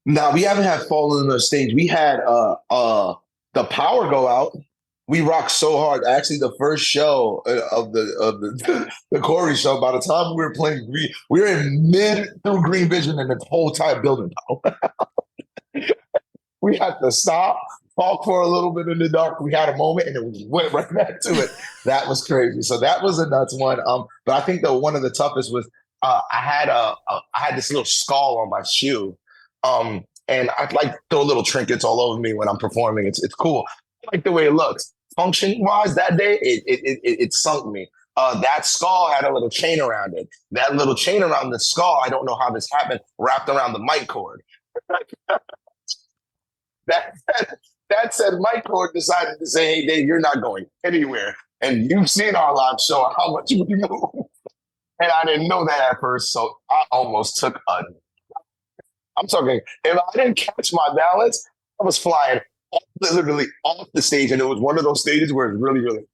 Speaker 7: No, we haven't had fallen on the stage. We had the power go out. We rocked so hard. Actually, the first show of the Corey show, by the time we were playing, we were in mid through Green Vision and the whole time building. We had to stop, talk for a little bit in the dark. We had a moment and then we went right back to it. That was crazy. So that was a nuts one. But I think one of the toughest was I had this little skull on my shoe. And I like throw little trinkets all over me when I'm performing. It's cool. I like the way it looks. Function wise, that day it sunk me. That skull had a little chain around it. That little chain around the skull, I don't know how this happened, wrapped around the mic cord. That said, mic cord decided to say, "Hey, Dave, you're not going anywhere." And you've seen our live show how much we move. And I didn't know that at first, so I almost took I'm talking, if I didn't catch my balance, I was flying literally off the stage, and it was one of those stages where it's really, really,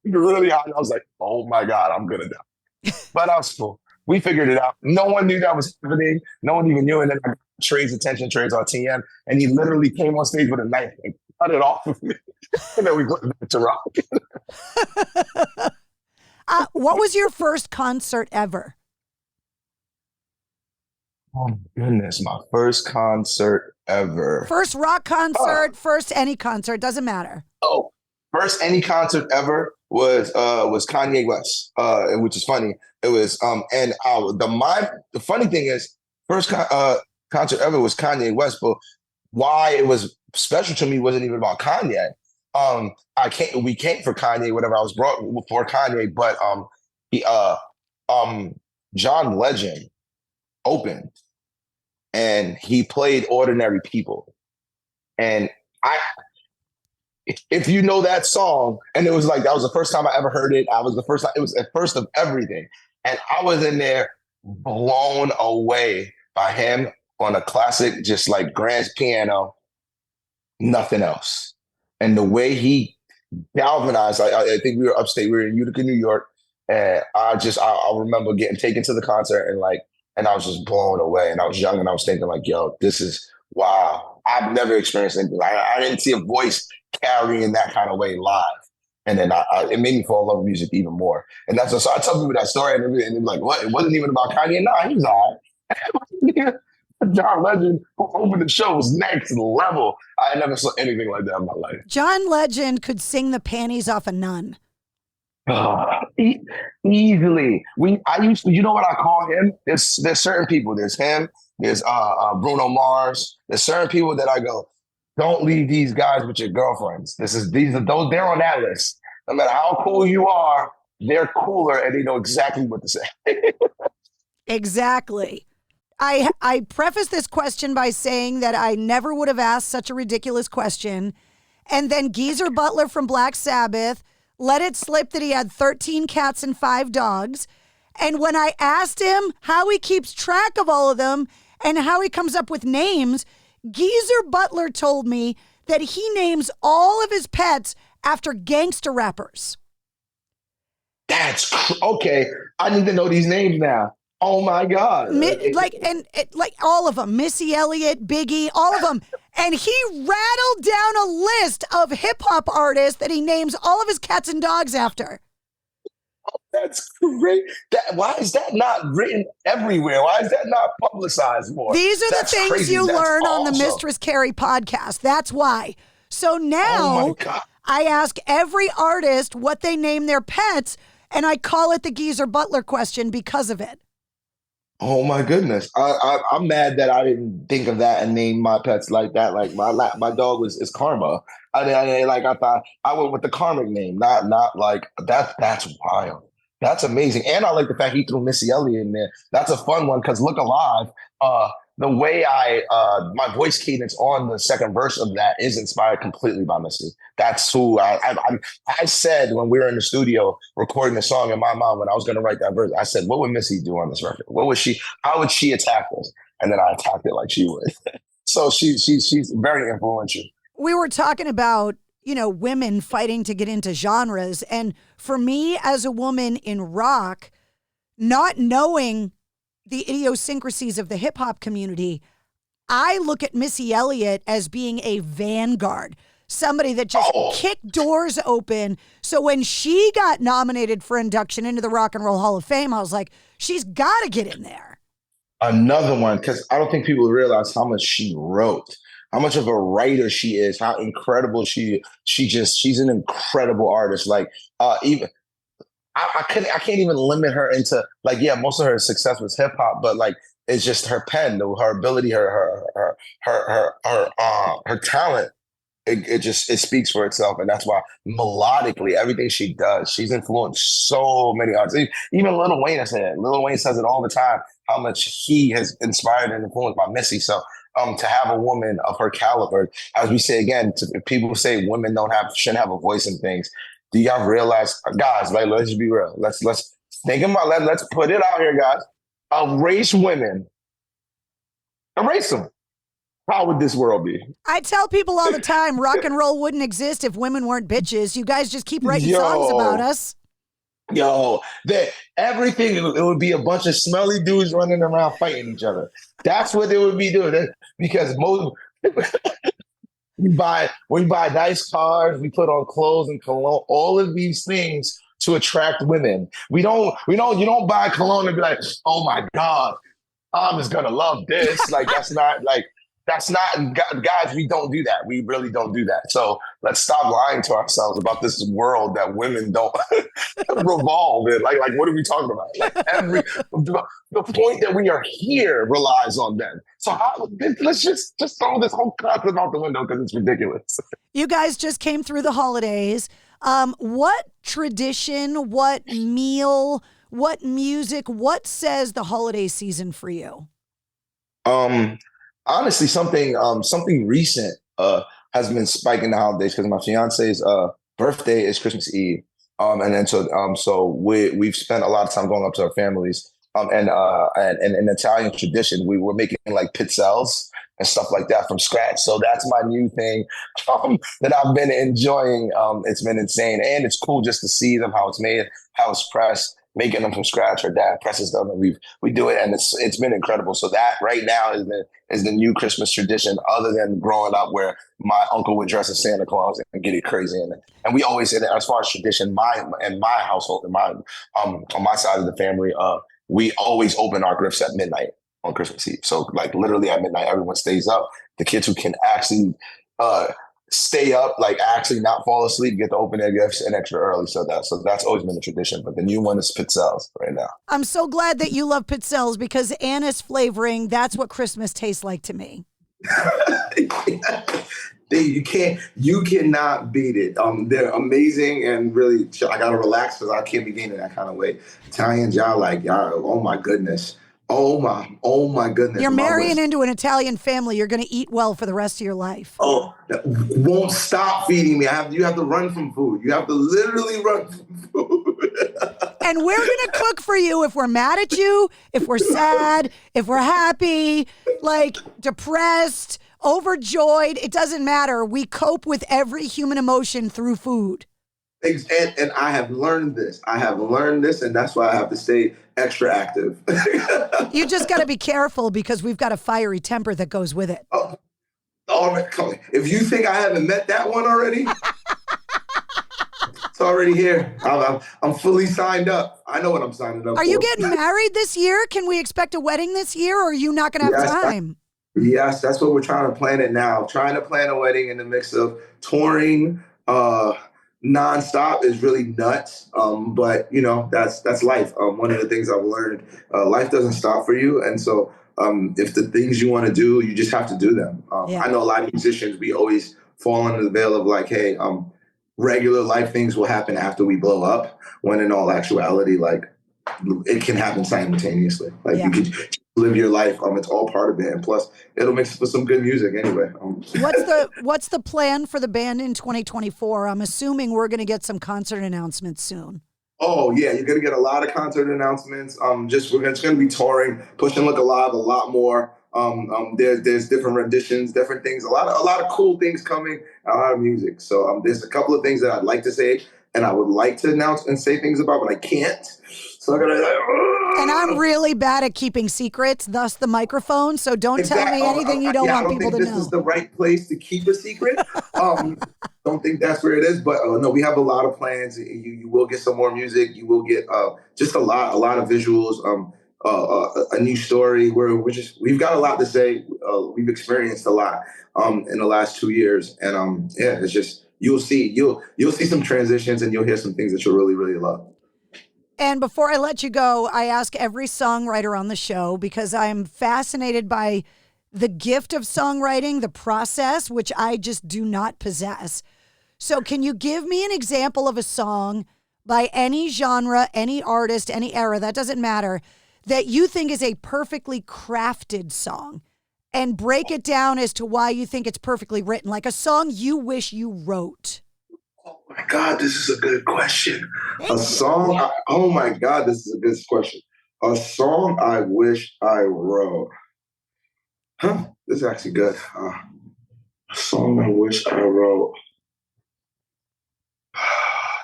Speaker 7: really hot. And I was like, "Oh my God, I'm gonna die." But I was cool. We figured it out. No one knew that was happening. No one even knew. And then I got Trey's attention, Trey's our TM, and he literally came on stage with a knife and cut it off of me. And then we went back to rock.
Speaker 12: What was your first concert ever?
Speaker 7: Oh my goodness, my first concert ever.
Speaker 12: First rock concert, first any concert, doesn't matter.
Speaker 7: Oh, first any concert ever was Kanye West, which is funny. It was the funny thing is, first concert ever was Kanye West, but why it was special to me wasn't even about Kanye. We came for Kanye, whatever. I was brought for Kanye, but John Legend opened and he played Ordinary People. And if you know that song, and it was like, that was the first time I ever heard it. It was the first of everything. And I was in there blown away by him on a classic, just like grand piano, nothing else. And the way he galvanized, I think we were upstate, we were in Utica, New York. And I remember getting taken to the concert and I was just blown away. And I was young and I was thinking like, yo, this is, wow. I've never experienced anything. I didn't see a voice carrying that kind of way live. And then it made me fall in love with music even more. And that's so I tell people that story and they're like, what? It wasn't even about Kanye. Nah, he was all right. John Legend, who opened the show, was next level. I never saw anything like that in my life.
Speaker 12: John Legend could sing the panties off a nun.
Speaker 7: Easily. You know what I call him? There's certain people. There's him. There's Bruno Mars. There's certain people that I go, don't leave these guys with your girlfriends. They're on that list. No matter how cool you are, they're cooler and they know exactly what to say.
Speaker 12: Exactly. I preface this question by saying that I never would have asked such a ridiculous question. And then Geezer Butler from Black Sabbath let it slip that he had 13 cats and 5 dogs. And when I asked him how he keeps track of all of them and how he comes up with names, Geezer Butler told me that he names all of his pets after gangster rappers.
Speaker 7: Okay. I need to know these names now. Oh my God.
Speaker 12: Like all of them, Missy Elliott, Biggie, all of them. And he rattled down a list of hip hop artists that he names all of his cats and dogs after.
Speaker 7: Oh, that's great. Why is that not written everywhere? Why is that not publicized more?
Speaker 12: These are the things
Speaker 7: crazy.
Speaker 12: You
Speaker 7: That's
Speaker 12: learn on the
Speaker 7: awesome.
Speaker 12: Mistress Carrie podcast. That's why. So now I ask every artist what they name their pets, and I call it the Geezer Butler question because of it.
Speaker 7: Oh my goodness! I'm mad that I didn't think of that and name my pets like that. Like my dog is Karma. I thought I went with the karmic name, not like that. That's wild. That's amazing, and I like the fact he threw Missy Elliott in there. That's a fun one because Look Alive. The way my voice cadence on the second verse of that is inspired completely by Missy. That's who I said when we were in the studio recording the song in my mind when I was going to write that verse. I said, what would Missy do on this record? How would she attack this? And then I attacked it like she would. So she's very influential.
Speaker 12: We were talking about, women fighting to get into genres. And for me as a woman in rock, not knowing the idiosyncrasies of the hip hop community, I look at Missy Elliott as being a vanguard, somebody that just kicked doors open. So when she got nominated for induction into the Rock and Roll Hall of Fame, I was like, she's got to get in there.
Speaker 7: Another one, because I don't think people realize how much she wrote, how much of a writer she is, how incredible she's an incredible artist. Like even. I can't even limit her into most of her success was hip hop, but it's just her pen, her ability, her talent. It speaks for itself, and that's why melodically everything she does, she's influenced so many artists. Even Lil Wayne has said it. Lil Wayne says it all the time how much he has inspired and influenced by Missy. So to have a woman of her caliber, as we say again, people say women shouldn't have a voice in things. Do y'all realize, guys, let's just be real. Let's think about let's put it out here, guys. Erase women. Erase them. How would this world be?
Speaker 12: I tell people all the time, rock and roll wouldn't exist if women weren't bitches. You guys just keep writing songs about us.
Speaker 7: Everything, it would be a bunch of smelly dudes running around fighting each other. That's what they would be doing. Because most... We buy nice cars, we put on clothes and cologne, all of these things to attract women. You don't buy cologne and be like, oh my God, I'm just gonna love this. That's not, guys, we don't do that. We really don't do that. So let's stop lying to ourselves about this world that women don't revolve in. Like, what are we talking about? The point that we are here relies on them. So let's just throw this whole concept out the window because it's ridiculous.
Speaker 12: You guys just came through the holidays. What tradition, what meal, what music, what says the holiday season for you?
Speaker 7: Honestly, something recent has been spiking the holidays because my fiance's birthday is Christmas Eve. And then so we've spent a lot of time going up to our families. And in Italian tradition, we were making like pizzelles and stuff like that from scratch. So that's my new thing that I've been enjoying. It's been insane, and it's cool just to see them, how it's made, how it's pressed, making them from scratch. Her dad presses them, and we do it, and it's been incredible. So that right now is the new Christmas tradition, other than growing up where my uncle would dress as Santa Claus and get it crazy in it. And we always say that as far as tradition, in my household, on my side of the family, we always open our gifts at midnight on Christmas Eve. So like literally at midnight, everyone stays up. The kids who can actually stay up, like actually not fall asleep, get to open their gifts and extra early. So that's always been the tradition. But the new one is pizzelles right now.
Speaker 12: I'm so glad that you love pizzelles because anise flavoring, that's what Christmas tastes like to me.
Speaker 13: You cannot beat it. They're amazing, and really, I gotta relax because I can't be gaining that kind of weight. Italians, y'all, oh my goodness. Oh my goodness.
Speaker 12: You're marrying into an Italian family. You're going to eat well for the rest of your life.
Speaker 13: Oh, won't stop feeding me. You have to run from food. You have to literally run from food.
Speaker 12: And we're going to cook for you if we're mad at you, if we're sad, if we're happy, like depressed, overjoyed. It doesn't matter. We cope with every human emotion through food.
Speaker 13: And I have learned this. And that's why I have to stay extra active.
Speaker 12: You just got to be careful because we've got a fiery temper that goes with it.
Speaker 13: Oh, come on. If you think I haven't met that one already, it's already here. I'm fully signed up. I know what I'm signing up for.
Speaker 12: Are you getting married this year? Can we expect a wedding this year, or are you not going to have time?
Speaker 13: Yes, that's what we're trying to plan it now. Trying to plan a wedding in the mix of touring, nonstop is really nuts. But that's life. One of the things I've learned, life doesn't stop for you. And so if the things you want to do, you just have to do them. I know a lot of musicians, we always fall under the veil of like, hey, regular life things will happen after we blow up, when in all actuality, like it can happen simultaneously. Like you could live your life. It's all part of it. And plus it'll mix with some good music anyway.
Speaker 12: What's the plan for the band in 2024? I'm assuming we're going to get some concert announcements soon.
Speaker 13: Oh yeah, you're going to get a lot of concert announcements. We're just going to be touring, pushing Look Alive a lot more. There's different renditions, different things, a lot of cool things coming, a lot of music. So there's a couple of things that I'd like to say and I would like to announce and say things about, but I can't. So I'm gonna.
Speaker 12: And I'm really bad at keeping secrets, thus the microphone. So don't tell me anything you don't want people to know.
Speaker 13: This is the right place to keep a secret. Don't think that's where it is, but no, we have a lot of plans. You will get some more music. You will get just a lot of visuals. A new story. We've got a lot to say. We've experienced a lot in the last 2 years, and it's just you'll see some transitions, and you'll hear some things that you'll really, really love.
Speaker 12: And before I let you go, I ask every songwriter on the show, because I'm fascinated by the gift of songwriting, the process, which I just do not possess. So can you give me an example of a song by any genre, any artist, any era, that doesn't matter, that you think is a perfectly crafted song, and break it down as to why you think it's perfectly written, like a song you wish you wrote?
Speaker 13: Oh my God, this is a good question. Oh my God, this is a good question. A song I wish I wrote. This is actually good. A song I wish I wrote.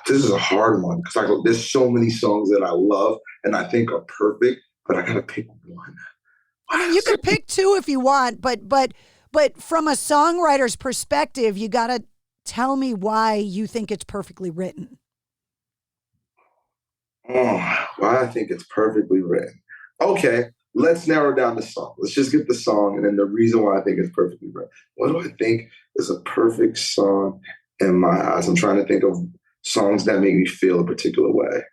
Speaker 13: This is a hard one because there's so many songs that I love and I think are perfect, but I gotta pick one.
Speaker 12: I mean, you can pick two if you want, but from a songwriter's perspective, you gotta tell me why you think it's perfectly written.
Speaker 13: Why I think it's perfectly written. Okay, let's narrow down the song. Let's just get the song and then the reason why I think it's perfectly written. What do I think is a perfect song in my eyes? I'm trying to think of songs that make me feel a particular way.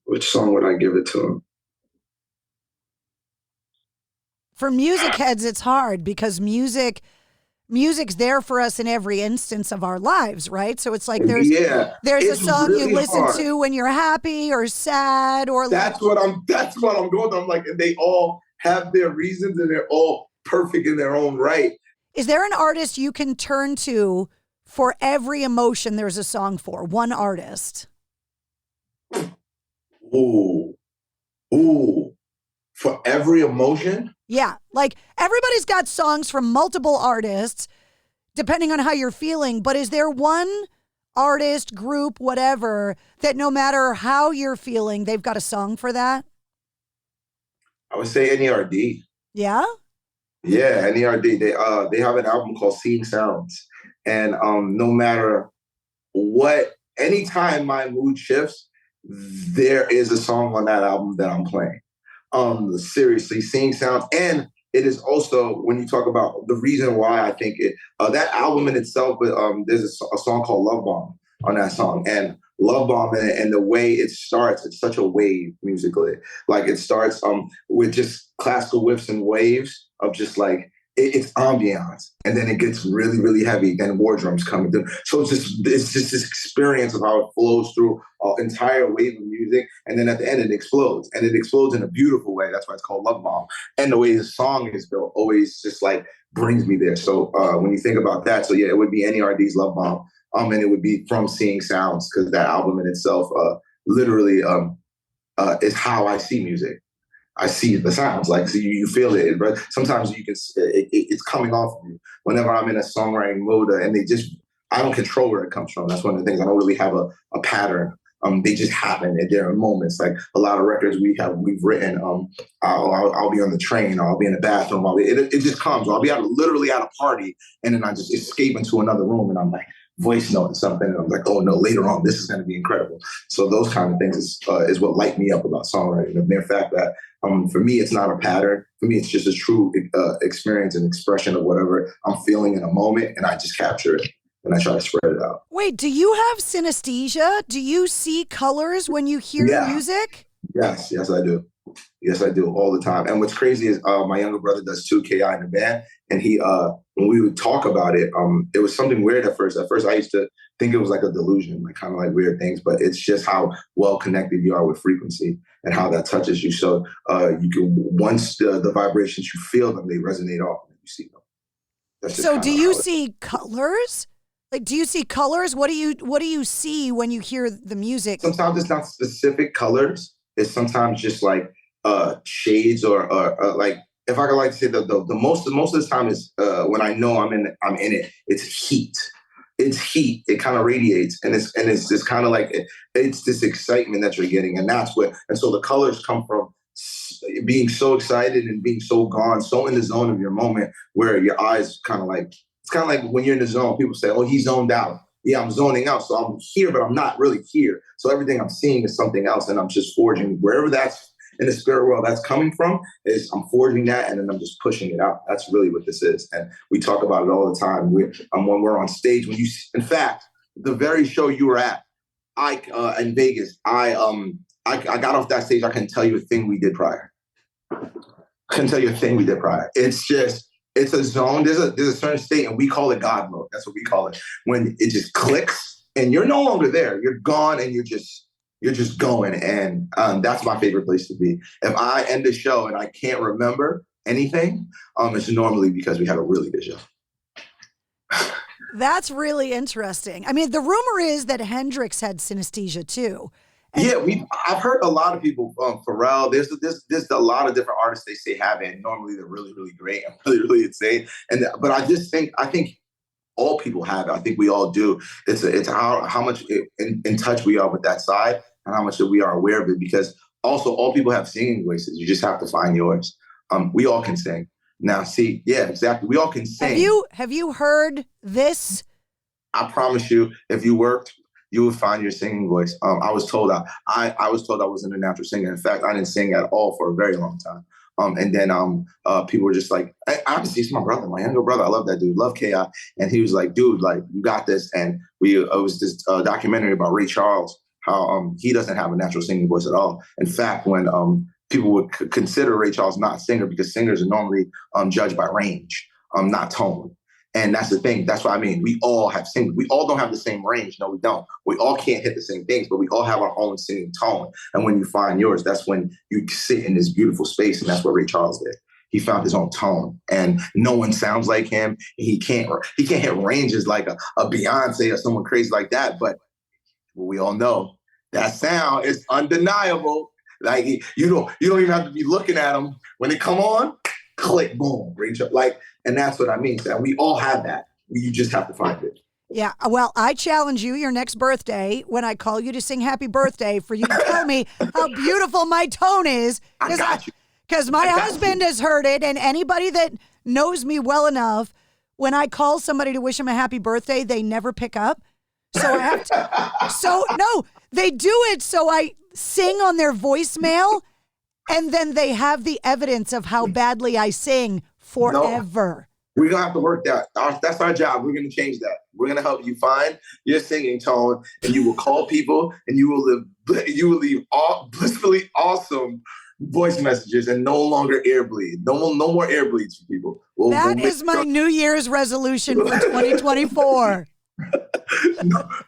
Speaker 13: Which song would I give it to him?
Speaker 12: For music heads, it's hard because music music's there for us in every instance of our lives, right? So it's like there's a song
Speaker 7: really
Speaker 12: you listen
Speaker 7: hard.
Speaker 12: to when you're happy or sad or
Speaker 7: that's what I'm going through. I'm like, and they all have their reasons and they're all perfect in their own right.
Speaker 12: Is there an artist you can turn to for every emotion there's a song for? One artist.
Speaker 7: Ooh. For every emotion?
Speaker 12: Yeah. Like everybody's got songs from multiple artists, depending on how you're feeling. But is there one artist, group, whatever, that no matter how you're feeling, they've got a song for that?
Speaker 7: I would say NERD.
Speaker 12: Yeah?
Speaker 7: Yeah, NERD. They have an album called Seeing Sounds. And no matter what, anytime my mood shifts, there is a song on that album that I'm playing. Seriously, Seeing Sounds. And it is also, when you talk about the reason why I think it, that album in itself, but there's a song called Love Bomb on that song. And Love Bomb and the way it starts, it's such a wave musically. Like it starts with just classical whiffs and waves of just like, it's ambiance, and then it gets really, really heavy. Then war drums come through. So it's just this experience of how it flows through an entire wave of music, and then at the end it explodes, and it explodes in a beautiful way. That's why it's called Love Bomb. And the way the song is built always just like brings me there. So when you think about that, so yeah, it would be NERD's Love Bomb, and it would be from Seeing Sounds, because that album in itself literally is how I see music. I see the sounds, like so you feel it, but sometimes you can it's coming off of you. Whenever I'm in a songwriting mode, and I don't control where it comes from. That's one of the things. I don't really have a pattern. They just happen, and there are moments. Like a lot of records we've written. I'll be on the train, or I'll be in the bathroom. It just comes. Or I'll be literally at a party, and then I just escape into another room, and I'm like voice noting something, and I'm like, oh no, later on this is going to be incredible. So those kind of things is what light me up about songwriting. The mere fact that for me it's not a pattern. For me it's just a true experience and expression of whatever I'm feeling in a moment, and I just capture it and I try to spread it out.
Speaker 12: Wait, do you have synesthesia? Do you see colors when you hear music?
Speaker 7: Yes, I do. Yes, I do all the time. And what's crazy is my younger brother does too, KI in the band. And he, when we would talk about it, it was something weird at first. At first, I used to think it was like a delusion, like kind of like weird things. But it's just how well connected you are with frequency and how that touches you. So you can, once the vibrations, you feel them, they resonate off and you see them.
Speaker 12: So do you see colors? Like, do you see colors? What do you see when you hear the music?
Speaker 7: Sometimes it's not specific colors. It's sometimes just like shades or like, if I could like to say the most of the time is when I know I'm in it. It's heat. It's heat. It kind of radiates, and it's just kind of like it's this excitement that you're getting, and that's what. And so the colors come from being so excited and being so gone, so in the zone of your moment, where your eyes kind of like. It's kind of like when you're in the zone, people say, oh, he's zoned out. Yeah, I'm zoning out. So I'm here, but I'm not really here. So everything I'm seeing is something else. And I'm just forging wherever that's in the spirit world that's coming from is I'm forging that. And then I'm just pushing it out. That's really what this is. And we talk about it all the time. When we're on stage, in fact, the very show you were at, in Vegas, I got off that stage. I couldn't tell you a thing we did prior. It's just, it's a zone. There's a certain state, and we call it God mode. That's what we call it. When it just clicks, and you're no longer there. You're gone, and you're just going. And that's my favorite place to be. If I end the show and I can't remember anything, it's normally because we had a really good show.
Speaker 12: That's really interesting. I mean, the rumor is that Hendrix had synesthesia too.
Speaker 7: Yeah, I've heard a lot of people, Pharrell, there's a lot of different artists they say have it, and normally they're really, really great and really, really insane. But I think all people have it. I think we all do. It's how much in touch we are with that side and how much that we are aware of it, because also all people have singing voices. You just have to find yours. We all can sing. Now, see, yeah, exactly. We all can sing.
Speaker 12: Have you heard this?
Speaker 7: I promise you, if you worked, you would find your singing voice. I was told I wasn't a natural singer. In fact, I didn't sing at all for a very long time. And then people were just like, obviously it's my brother, my younger brother. I love that dude, love KI. And he was like, dude, like you got this. And it was this documentary about Ray Charles, how he doesn't have a natural singing voice at all. In fact, when people would consider Ray Charles not a singer, because singers are normally judged by range, not tone.
Speaker 13: And that's the thing. That's what I mean. We all have singing. We all don't have the same range. No, we don't. We all can't hit the same things, but we all have our own singing tone. And when you find yours, that's when you sit in this beautiful space. And that's what Ray Charles did. He found his own tone, and no one sounds like him. He can't hit ranges like a Beyonce or someone crazy like that. But we all know that sound is undeniable. Like you don't even have to be looking at them when they come on. Click, boom, and that's what I mean. That we all have that. You just have to find it.
Speaker 12: Yeah, well, I challenge you your next birthday when I call you to sing happy birthday for you to tell me how beautiful my tone is.
Speaker 13: I got you.
Speaker 12: Because my husband has heard it, and anybody that knows me well enough, when I call somebody to wish them a happy birthday, they never pick up. So I have to. No, they do it. So I sing on their voicemail, and then they have the evidence of how badly I sing forever.
Speaker 13: No, we're going to have to work that. That's our job. We're going to change that. We're going to help you find your singing tone, and you will call people, and you will leave blissfully awesome voice messages and no longer air bleed. No more air bleeds for people.
Speaker 12: That is my New Year's resolution for 2024.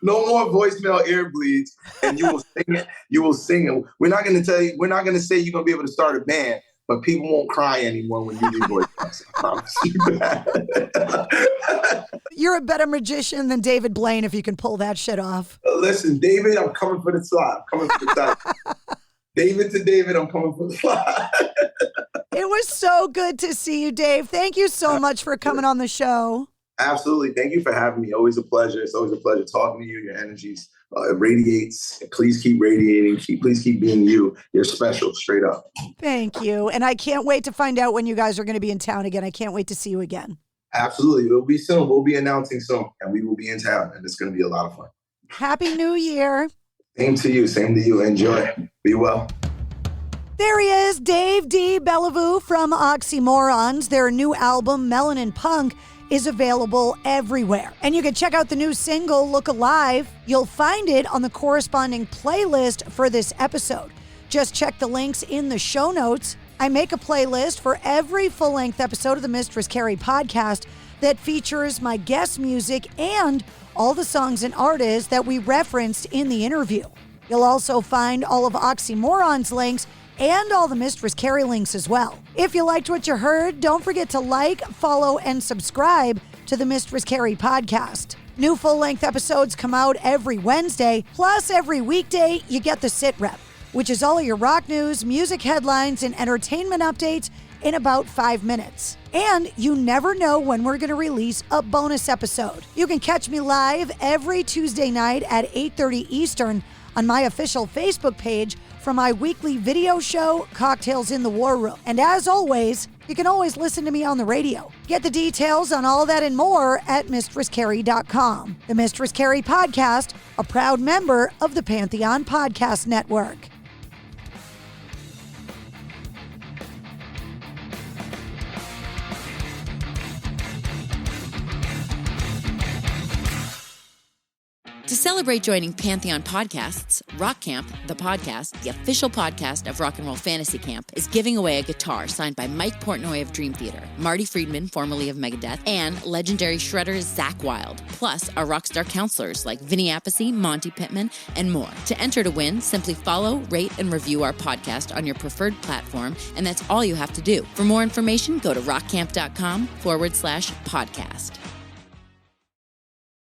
Speaker 13: No more voicemail air bleeds, and you will sing it. You will sing it. We're not going to tell you. We're not going to say you're going to be able to start a band, but people won't cry anymore when you do voicemails. I promise you that.
Speaker 12: You're a better magician than David Blaine if you can pull that shit off.
Speaker 13: Listen, David, I'm coming for the slot. I'm coming for the slot. David to David, I'm coming for the slot.
Speaker 12: It was so good to see you, Dave. Thank you so much for coming on the show.
Speaker 13: Absolutely. Thank you for having me. Always a pleasure. It's always a pleasure talking to you. Your energies radiates. Please keep radiating. Please keep being you. You're special, straight up.
Speaker 12: Thank you. And I can't wait to find out when you guys are going to be in town again. I can't wait to see you again.
Speaker 13: Absolutely. It'll be soon. We'll be announcing soon, and we will be in town, and it's going to be a lot of fun.
Speaker 12: Happy New Year.
Speaker 13: Same to you. Same to you. Enjoy. Be well.
Speaker 12: There he is, Dave D Bellevue from Oxymorrons. Their new album, Melanin Punk, is available everywhere. And you can check out the new single, Look Alive. You'll find it on the corresponding playlist for this episode. Just check the links in the show notes. I make a playlist for every full-length episode of the Mistress Carrie podcast that features my guest music and all the songs and artists that we referenced in the interview. You'll also find all of Oxymorrons links and all the Mistress Carrie links as well. If you liked what you heard, don't forget to like, follow, and subscribe to the Mistress Carrie podcast. New full-length episodes come out every Wednesday, plus every weekday you get the Sit Rep, which is all of your rock news, music headlines, and entertainment updates in about 5 minutes. And you never know when we're going to release a bonus episode. You can catch me live every Tuesday night at 8:30 Eastern on my official Facebook page for my weekly video show, Cocktails in the War Room. And as always, you can always listen to me on the radio. Get the details on all that and more at MistressCarrie.com. The Mistress Carrie Podcast, a proud member of the Pantheon Podcast Network.
Speaker 14: To celebrate joining Pantheon Podcasts, Rock Camp, the podcast, the official podcast of Rock and Roll Fantasy Camp, is giving away a guitar signed by Mike Portnoy of Dream Theater, Marty Friedman, formerly of Megadeth, and legendary shredder Zakk Wylde, plus our rockstar counselors like Vinny Appice, Monty Pittman, and more. To enter to win, simply follow, rate, and review our podcast on your preferred platform, and that's all you have to do. For more information, go to rockcamp.com/podcast.